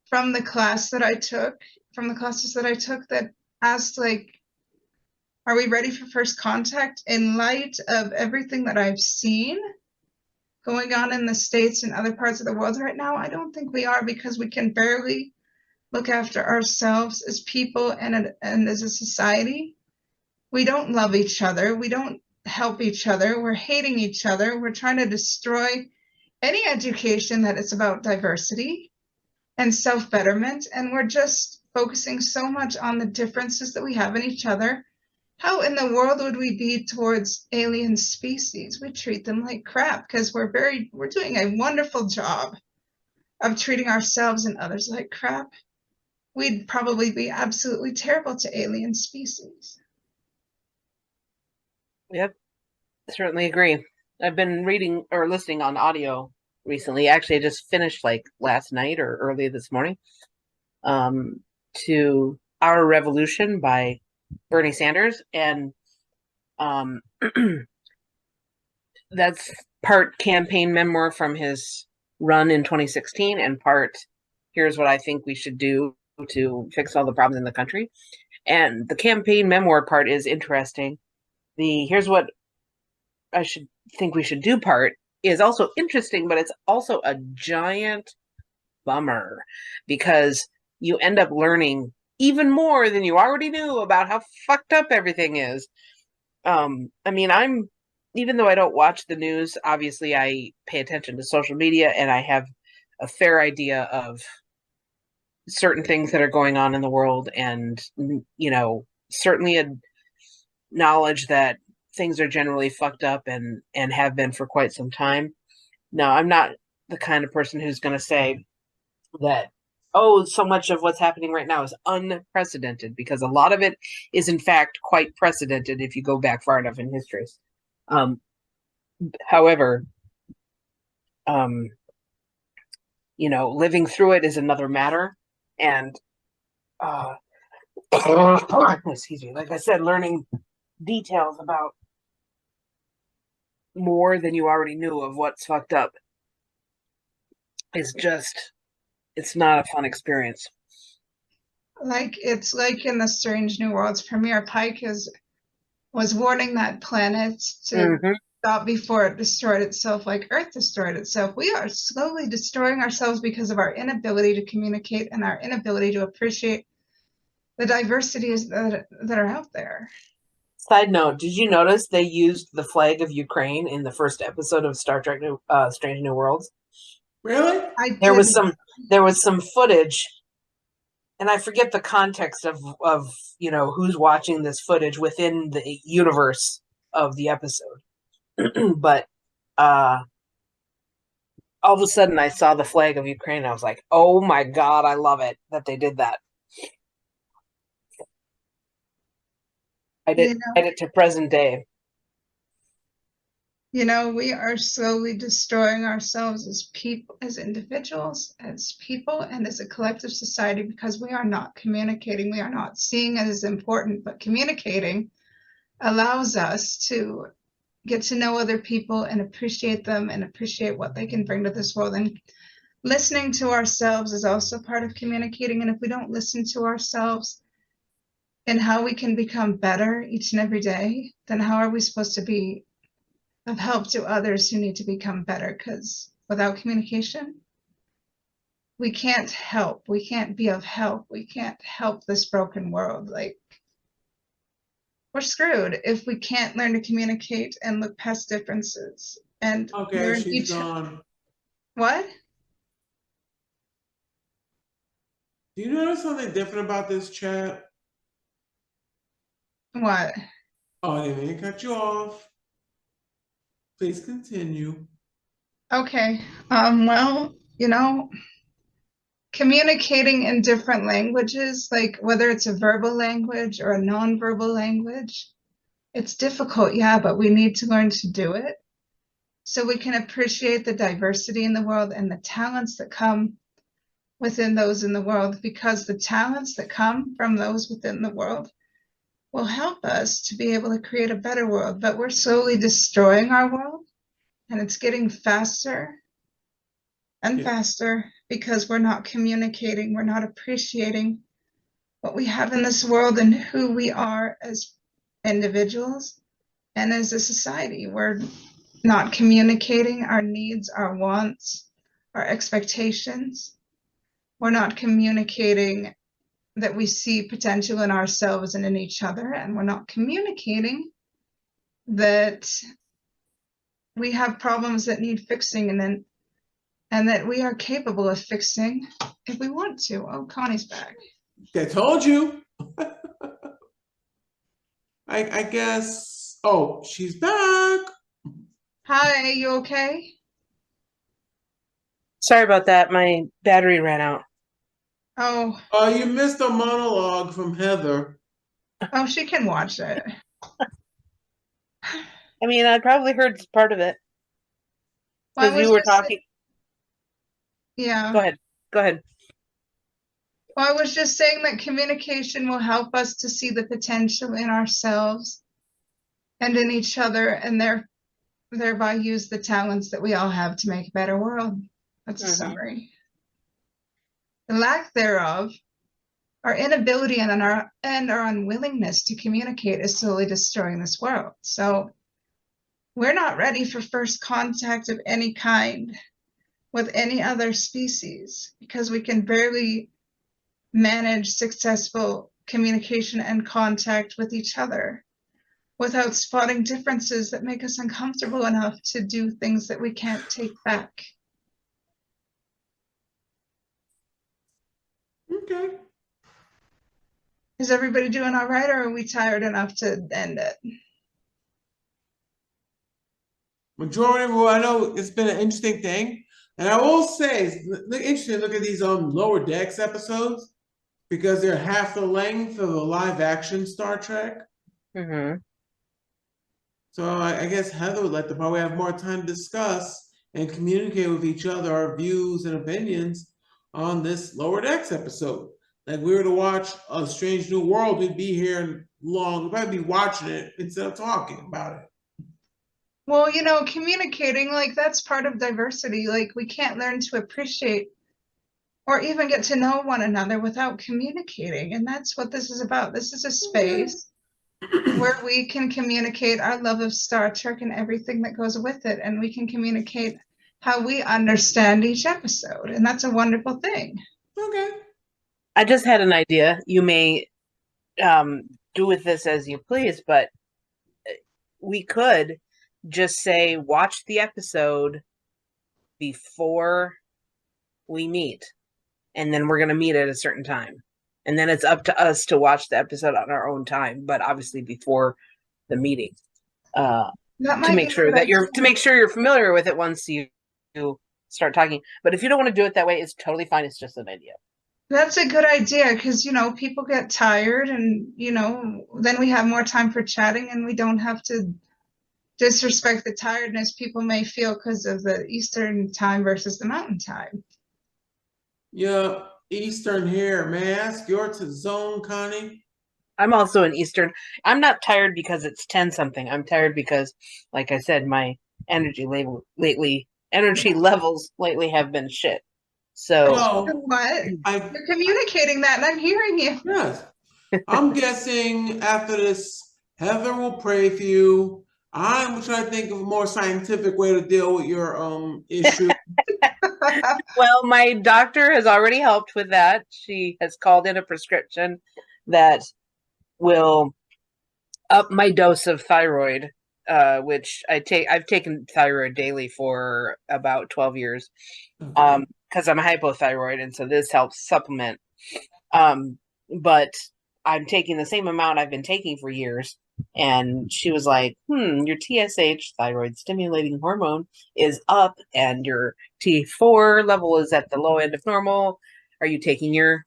from the classes that I took that asked, like, are we ready for first contact in light of everything that I've seen going on in the States and other parts of the world right now? I don't think we are, because we can barely look after ourselves as people and as a society. We don't love each other. We don't help each other. We're hating each other. We're trying to destroy any education that is about diversity and self-betterment. And we're just focusing so much on the differences that we have in each other. How in the world would we be towards alien species? We treat them like crap because we're doing a wonderful job of treating ourselves and others like crap. We'd probably be absolutely terrible to alien species. Yep, certainly agree. I've been reading or listening on audio recently. Actually, I just finished like last night or early this morning, to Our Revolution by Bernie Sanders, and that's part campaign memoir from his run in 2016 and part here's what I think we should do to fix all the problems in the country. And the campaign memoir part is interesting. The here's what I should think we should do part is also interesting, but it's also a giant bummer because you end up learning even more than you already knew about how fucked up everything is. I mean, even though I don't watch the news, obviously I pay attention to social media and I have a fair idea of certain things that are going on in the world, and, you know, certainly a knowledge that things are generally fucked up and have been for quite some time. Now, I'm not the kind of person who's going to say that, oh, so much of what's happening right now is unprecedented, because a lot of it is in fact quite precedented if you go back far enough in history. However, you know, living through it is another matter. And excuse me, like I said, learning details about more than you already knew of what's fucked up is just, it's not a fun experience. Like, it's like in the Strange New Worlds premiere, Pike was warning that planet to stop before it destroyed itself, like Earth destroyed itself. We are slowly destroying ourselves because of our inability to communicate and our inability to appreciate the diversities that are out there. Side note, did you notice they used the flag of Ukraine in the first episode of Star Trek Strange New Worlds? Really? There was some footage, and I forget the context of you know, who's watching this footage within the universe of the episode. But all of a sudden I saw the flag of Ukraine and I was like, oh my God, I love it that they did that. I did it to present day. You know, we are slowly destroying ourselves as people, as individuals, as people, and as a collective society because we are not communicating. We are not seeing it as important, but communicating allows us to get to know other people and appreciate them and appreciate what they can bring to this world. And listening to ourselves is also part of communicating. And if we don't listen to ourselves and how we can become better each and every day, then how are we supposed to be of help to others who need to become better? Because without communication, we can't help. We can't be of help. We can't help this broken world. Like, we're screwed if we can't learn to communicate and look past differences and Okay, learn she's each. gone. What? Do you notice something different about this chat? What? Oh, I didn't mean to cut you off. Please continue. Okay. Well, communicating in different languages, like whether it's a verbal language or a nonverbal language, it's difficult, yeah, but we need to learn to do it so we can appreciate the diversity in the world and the talents that come within those in the world, because the talents that come from those within the world will help us to be able to create a better world. But we're slowly destroying our world, and it's getting faster and Yeah. faster because we're not communicating, we're not appreciating what we have in this world and who we are as individuals and as a society. We're not communicating our needs, our wants, our expectations. We're not communicating that we see potential in ourselves and in each other, and we're not communicating that we have problems that need fixing and that we are capable of fixing if we want to. Oh, Connie's back. I told you. I guess. Oh, she's back. Hi, you okay? Sorry about that. My battery ran out. Oh, You missed a monologue from Heather. she can watch it. I mean, I probably heard part of it Well, I because was you were just talking. Yeah. Go ahead. Go ahead. Well, I was just saying that communication will help us to see the potential in ourselves and in each other, and thereby use the talents that we all have to make a better world. That's a summary. The lack thereof, our inability and our unwillingness to communicate is slowly destroying this world. So we're not ready for first contact of any kind with any other species because we can barely manage successful communication and contact with each other without spotting differences that make us uncomfortable enough to do things that we can't take back. Okay. Is everybody doing all right, or are we tired enough to end it? Majority of I know it's been an interesting thing. And I will say, it's interesting to look at these Lower Decks episodes because they're half the length of a live action Star Trek. So I guess Heather would like to probably have more time to discuss and communicate with each other our views and opinions on this Lower Decks episode. Like we were to watch A Strange New World, we'd be here long, we'd probably be watching it instead of talking about it. Well, communicating, like, that's part of diversity. Like, we can't learn to appreciate or even get to know one another without communicating. And that's what this is about. This is a space where we can communicate our love of Star Trek and everything that goes with it. And we can communicate how we understand each episode. And that's a wonderful thing. Okay. I just had an idea. You may do with this as you please, but we could just say, watch the episode before we meet. And then we're going to meet at a certain time. And then it's up to us to watch the episode on our own time, but obviously before the meeting. To make sure you're familiar with it once you start talking. But if you don't want to do it that way, it's totally fine. It's just an idea. That's a good idea because, people get tired and, then we have more time for chatting and we don't have to disrespect the tiredness people may feel because of the Eastern time versus the Mountain time. Yeah, Eastern here. May I ask your zone, Connie? I'm also an Eastern. I'm not tired because it's 10 something. I'm tired because, like I said, my energy levels lately have been shit. So No, What? I You're communicating that, and I'm hearing you. yes. I'm guessing after this, Heather will pray for you. I'm trying to think of a more scientific way to deal with your issue. well, my doctor has already helped with that. She has called in a prescription that will up my dose of thyroid, which I've taken thyroid daily for about 12 years, Okay. because I'm hypothyroid, and so this helps supplement. But I'm taking the same amount I've been taking for years. And she was like, your TSH, thyroid stimulating hormone, is up and your T4 level is at the low end of normal. Are you taking your,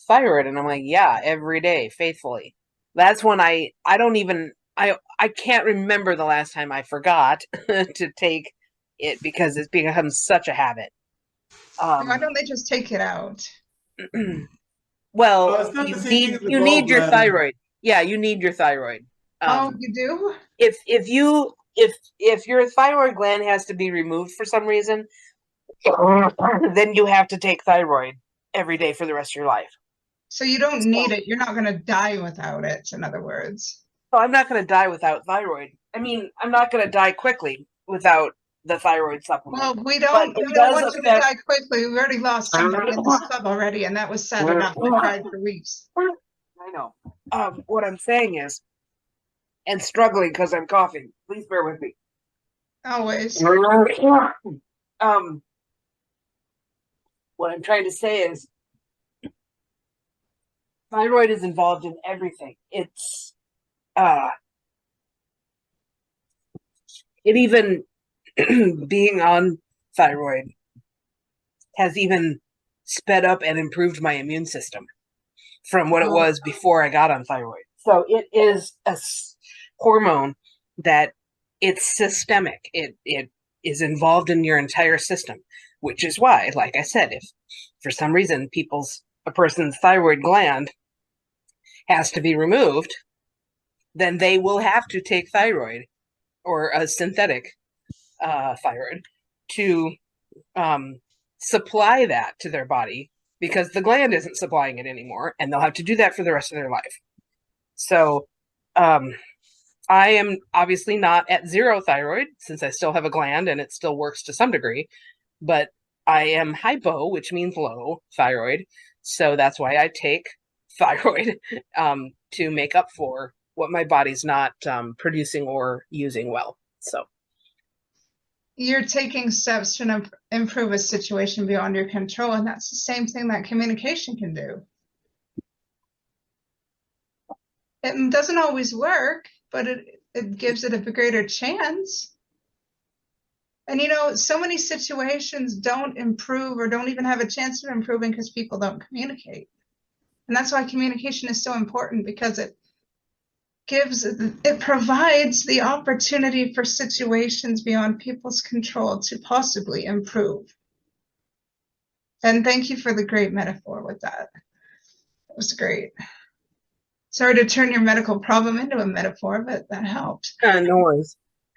thyroid? And I'm like, yeah, every day, faithfully. That's when I can't remember the last time I forgot to take it because it's become such a habit. Why don't they just take it out? Well, It's not the you same thing need as the you need your gallbladder. thyroid. Yeah, you need your thyroid. Oh, you do? If your thyroid gland has to be removed for some reason, then you have to take thyroid every day for the rest of your life. So you don't need it. You're not going to die without it, in other words. So I'm not going to die without thyroid. I mean, I'm not going to die quickly without the thyroid supplement. Well, we But don't it want does you to affect. die quickly. We already lost somebody in this club already, and that was sad enough. I cried for weeks. I know. What I'm saying is, and struggling because I'm coughing. Please bear with me. Always. What I'm trying to say is thyroid is involved in everything. It's it even being on thyroid has even sped up and improved my immune system from what it was before I got on thyroid. So it is a hormone that it's systemic. It is involved in your entire system, which is why, like I said, if for some reason a person's thyroid gland has to be removed, then they will have to take thyroid or a synthetic thyroid to supply that to their body because the gland isn't supplying it anymore, and they'll have to do that for the rest of their life. So I am obviously not at zero thyroid since I still have a gland and it still works to some degree, but I am hypo, which means low thyroid. So that's why I take thyroid to make up for what my body's not producing or using well. So You're taking steps to improve a situation beyond your control, and that's the same thing that communication can do. It doesn't always work, but it gives it a greater chance. And so many situations don't improve or don't even have a chance of improving because people don't communicate. And that's why communication is so important, because it provides the opportunity for situations beyond people's control to possibly improve. And thank you for the great metaphor with that. It was great. Sorry to turn your medical problem into a metaphor, but that helped. no worries.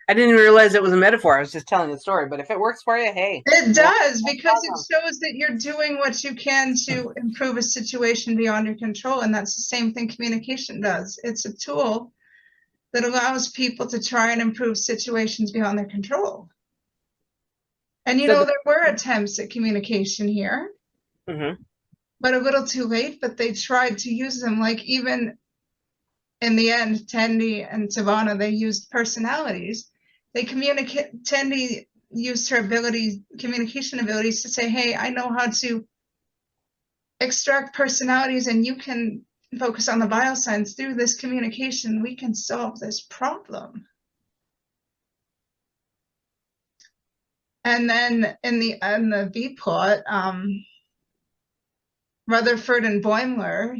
I didn't even realize it was a metaphor. I was just telling a story. But if it works for you, hey. It does, because it shows that you're doing what you can to improve a situation beyond your control. And that's the same thing communication does. It's a tool that allows people to try and improve situations beyond their control. And there were attempts at communication here, but a little too late, but they tried to use them. Like even in the end, Tendi and Savannah, they used personalities. Tendi used her communication abilities to say, hey, I know how to extract personalities and you can focus on the biosigns. Through this communication, we can solve this problem. And then in the B plot, Rutherford and Boimler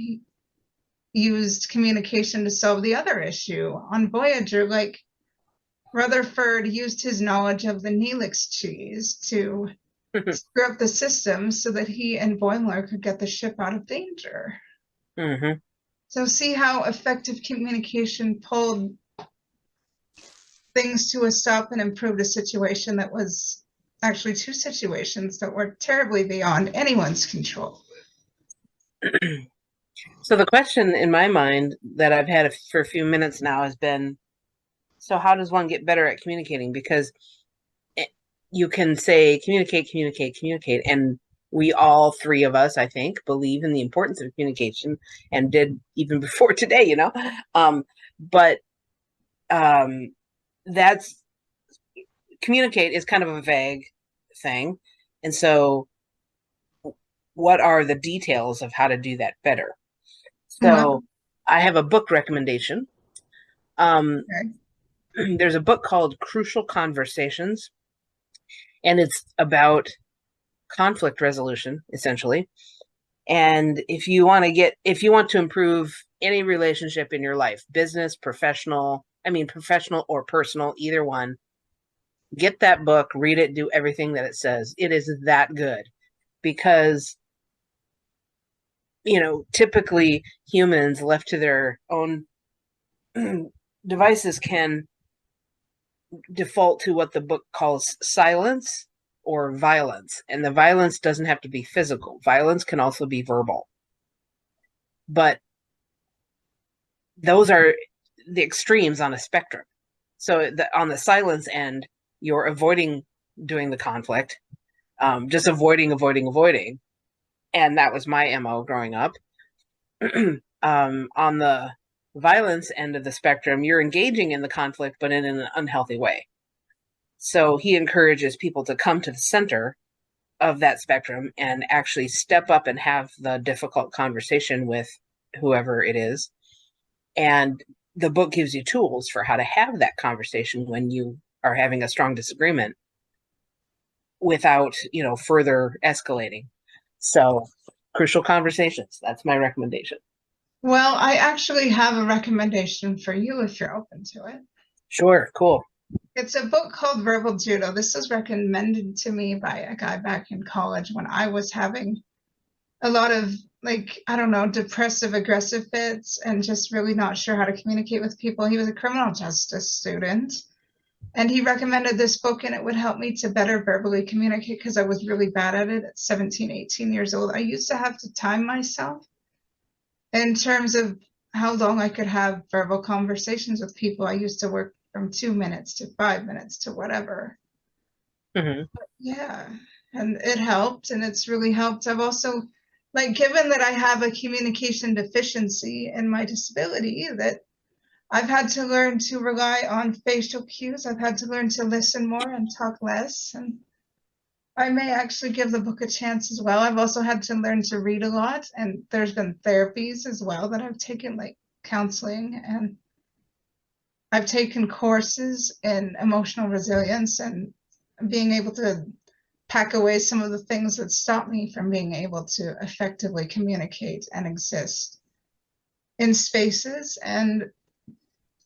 used communication to solve the other issue. On Voyager, like Rutherford used his knowledge of the Neelix trees to screw up the system so that he and Boimler could get the ship out of danger. So see how effective communication pulled things to a stop and improved a situation that was actually two situations that were terribly beyond anyone's control. So the question in my mind that I've had for a few minutes now has been, so how does one get better at communicating? Because you can say communicate, communicate, communicate, and we all three of us, I think, believe in the importance of communication and did even before today, you know. But that's communicate is kind of a vague thing, and so what are the details of how to do that better? So I have a book recommendation. There's a book called Crucial Conversations, and it's about conflict resolution, essentially. And if you want to improve any relationship in your life, business, professional or personal, either one, get that book, read it, do everything that it says. It is that good because, you know, typically humans left to their own devices can default to what the book calls silence or violence. And the violence doesn't have to be physical. Violence can also be verbal. But those are the extremes on a spectrum. So on the silence end, you're avoiding doing the conflict, just avoiding. And that was my MO growing up. On the violence end of the spectrum, you're engaging in the conflict, but in an unhealthy way. So he encourages people to come to the center of that spectrum and actually step up and have the difficult conversation with whoever it is. And the book gives you tools for how to have that conversation when you are having a strong disagreement without, you know, further escalating. So, Crucial Conversations, that's my recommendation. Well, I actually have a recommendation for you if you're open to it. Sure, cool. It's a book called Verbal Judo. This was recommended to me by a guy back in college when I was having a lot of, like, I don't know, depressive, aggressive fits and just really not sure how to communicate with people. He was a criminal justice student. And he recommended this book, and it would help me to better verbally communicate because I was really bad at it at 17, 18 years old. I used to have to time myself in terms of how long I could have verbal conversations with people. I used to work from 2 minutes to 5 minutes to whatever. Mm-hmm. Yeah, and it helped, and it's really helped. I've also, like, given that I have a communication deficiency in my disability, that I've had to learn to rely on facial cues. I've had to learn to listen more and talk less. And I may actually give the book a chance as well. I've also had to learn to read a lot. And there's been therapies as well that I've taken, like counseling. And I've taken courses in emotional resilience and being able to pack away some of the things that stop me from being able to effectively communicate and exist in spaces. And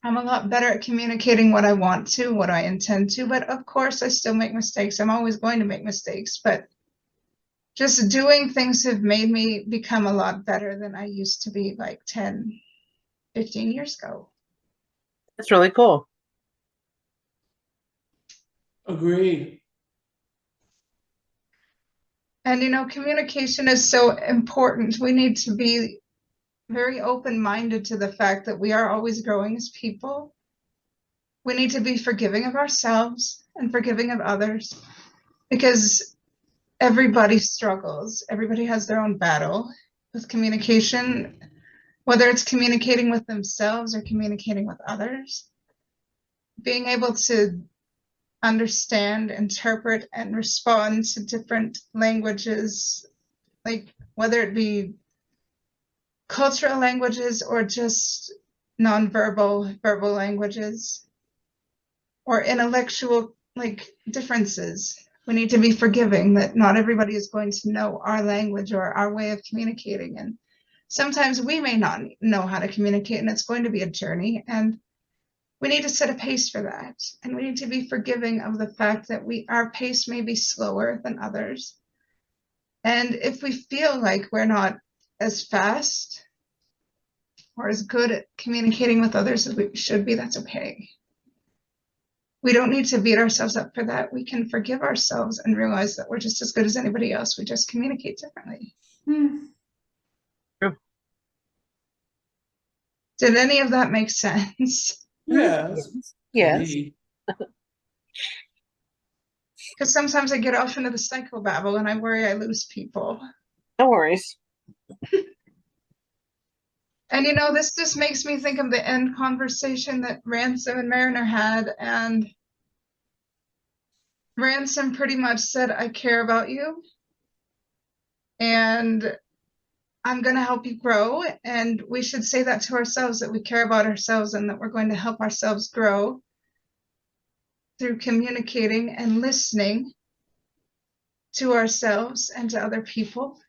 I'm a lot better at communicating what I want to, what I intend to, but of course I still make mistakes. I'm always going to make mistakes, but just doing things have made me become a lot better than I used to be like 10, 15 years ago. That's really cool. Agreed. And, you know, communication is so important. We need to be very open-minded to the fact that we are always growing as people. We need to be forgiving of ourselves and forgiving of others because everybody struggles. Everybody has their own battle with communication, whether it's communicating with themselves or communicating with others. Being able to understand, interpret, and respond to different languages, like whether it be cultural languages or just nonverbal, verbal languages, or intellectual, like, differences. We need to be forgiving that not everybody is going to know our language or our way of communicating. And sometimes we may not know how to communicate, and it's going to be a journey. And we need to set a pace for that. And we need to be forgiving of the fact that our pace may be slower than others. And if we feel like we're not as fast or as good at communicating with others as we should be, that's okay. we don't need to beat ourselves up for that. We can forgive ourselves and realize that we're just as good as anybody else. We just communicate differently. True. Did any of that make sense? Yes. Yes. Because sometimes I get off into the psychobabble and I worry I lose people. No worries. And you know, this just makes me think of the end conversation that Ransom and Mariner had, and Ransom pretty much said, I care about you, and I'm going to help you grow. And we should say that to ourselves, that we care about ourselves and that we're going to help ourselves grow through communicating and listening to ourselves and to other people.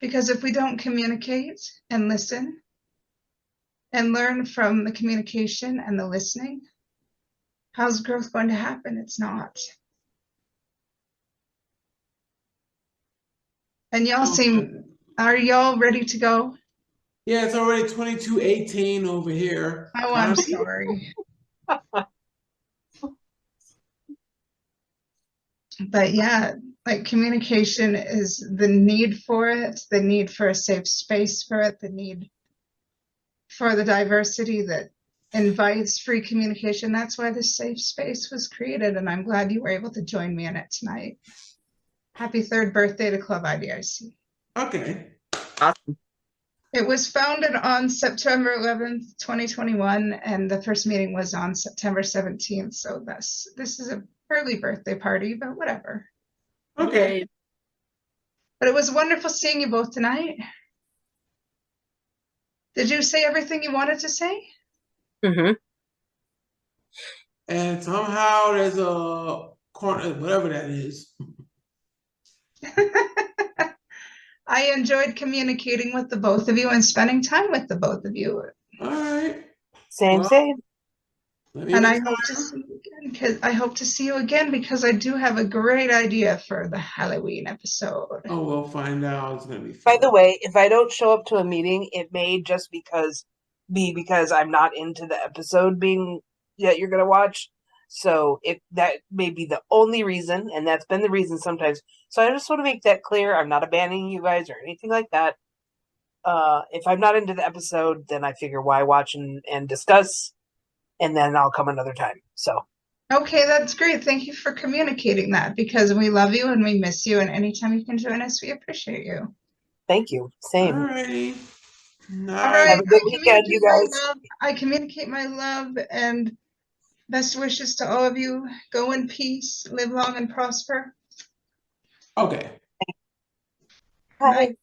Because if we don't communicate and listen and learn from the communication and the listening, how's growth going to happen? It's not. And y'all seem, are y'all ready to go? Yeah, it's already 22:18 over here. Oh, I'm sorry. But yeah, like communication is the need for it, the need for a safe space for it, the need for the diversity that invites free communication. That's why this safe space was created, and I'm glad you were able to join me in it tonight. Happy 3rd birthday to Club IDIC. Okay. Awesome. It was founded on September 11th, 2021, and the first meeting was on September 17th. So this is a early birthday party, but whatever. Okay. But it was wonderful seeing you both tonight. Did you say everything you wanted to say? Mm-hmm. And somehow there's a corner, whatever that is. I enjoyed communicating with the both of you and spending time with the both of you. All right. Same, Well, same. let me And I retire. hope to see you again, because I do have a great idea for the Halloween episode. Oh, we'll find out. It's gonna be By fun. the way, if I don't show up to a meeting, it may just be because I'm not into the episode being that you're gonna watch. So that may be the only reason, and that's been the reason sometimes. So I just want to make that clear. I'm not abandoning you guys or anything like that. If I'm not into the episode, then I figure why watch and discuss, and then I'll come another time. So Okay, that's great. Thank you for communicating that, because we love you and we miss you, and anytime you can join us, we appreciate you. thank you. All Same. righty. All right, Have a good weekend, you guys. I communicate my love and best wishes to all of you. Go in peace, live long and prosper. Okay. Bye. Bye.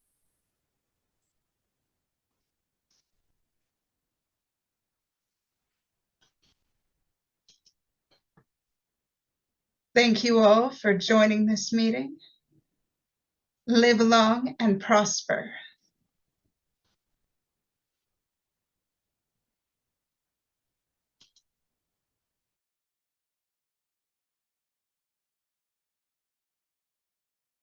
Thank you all for joining this meeting. Live long and prosper.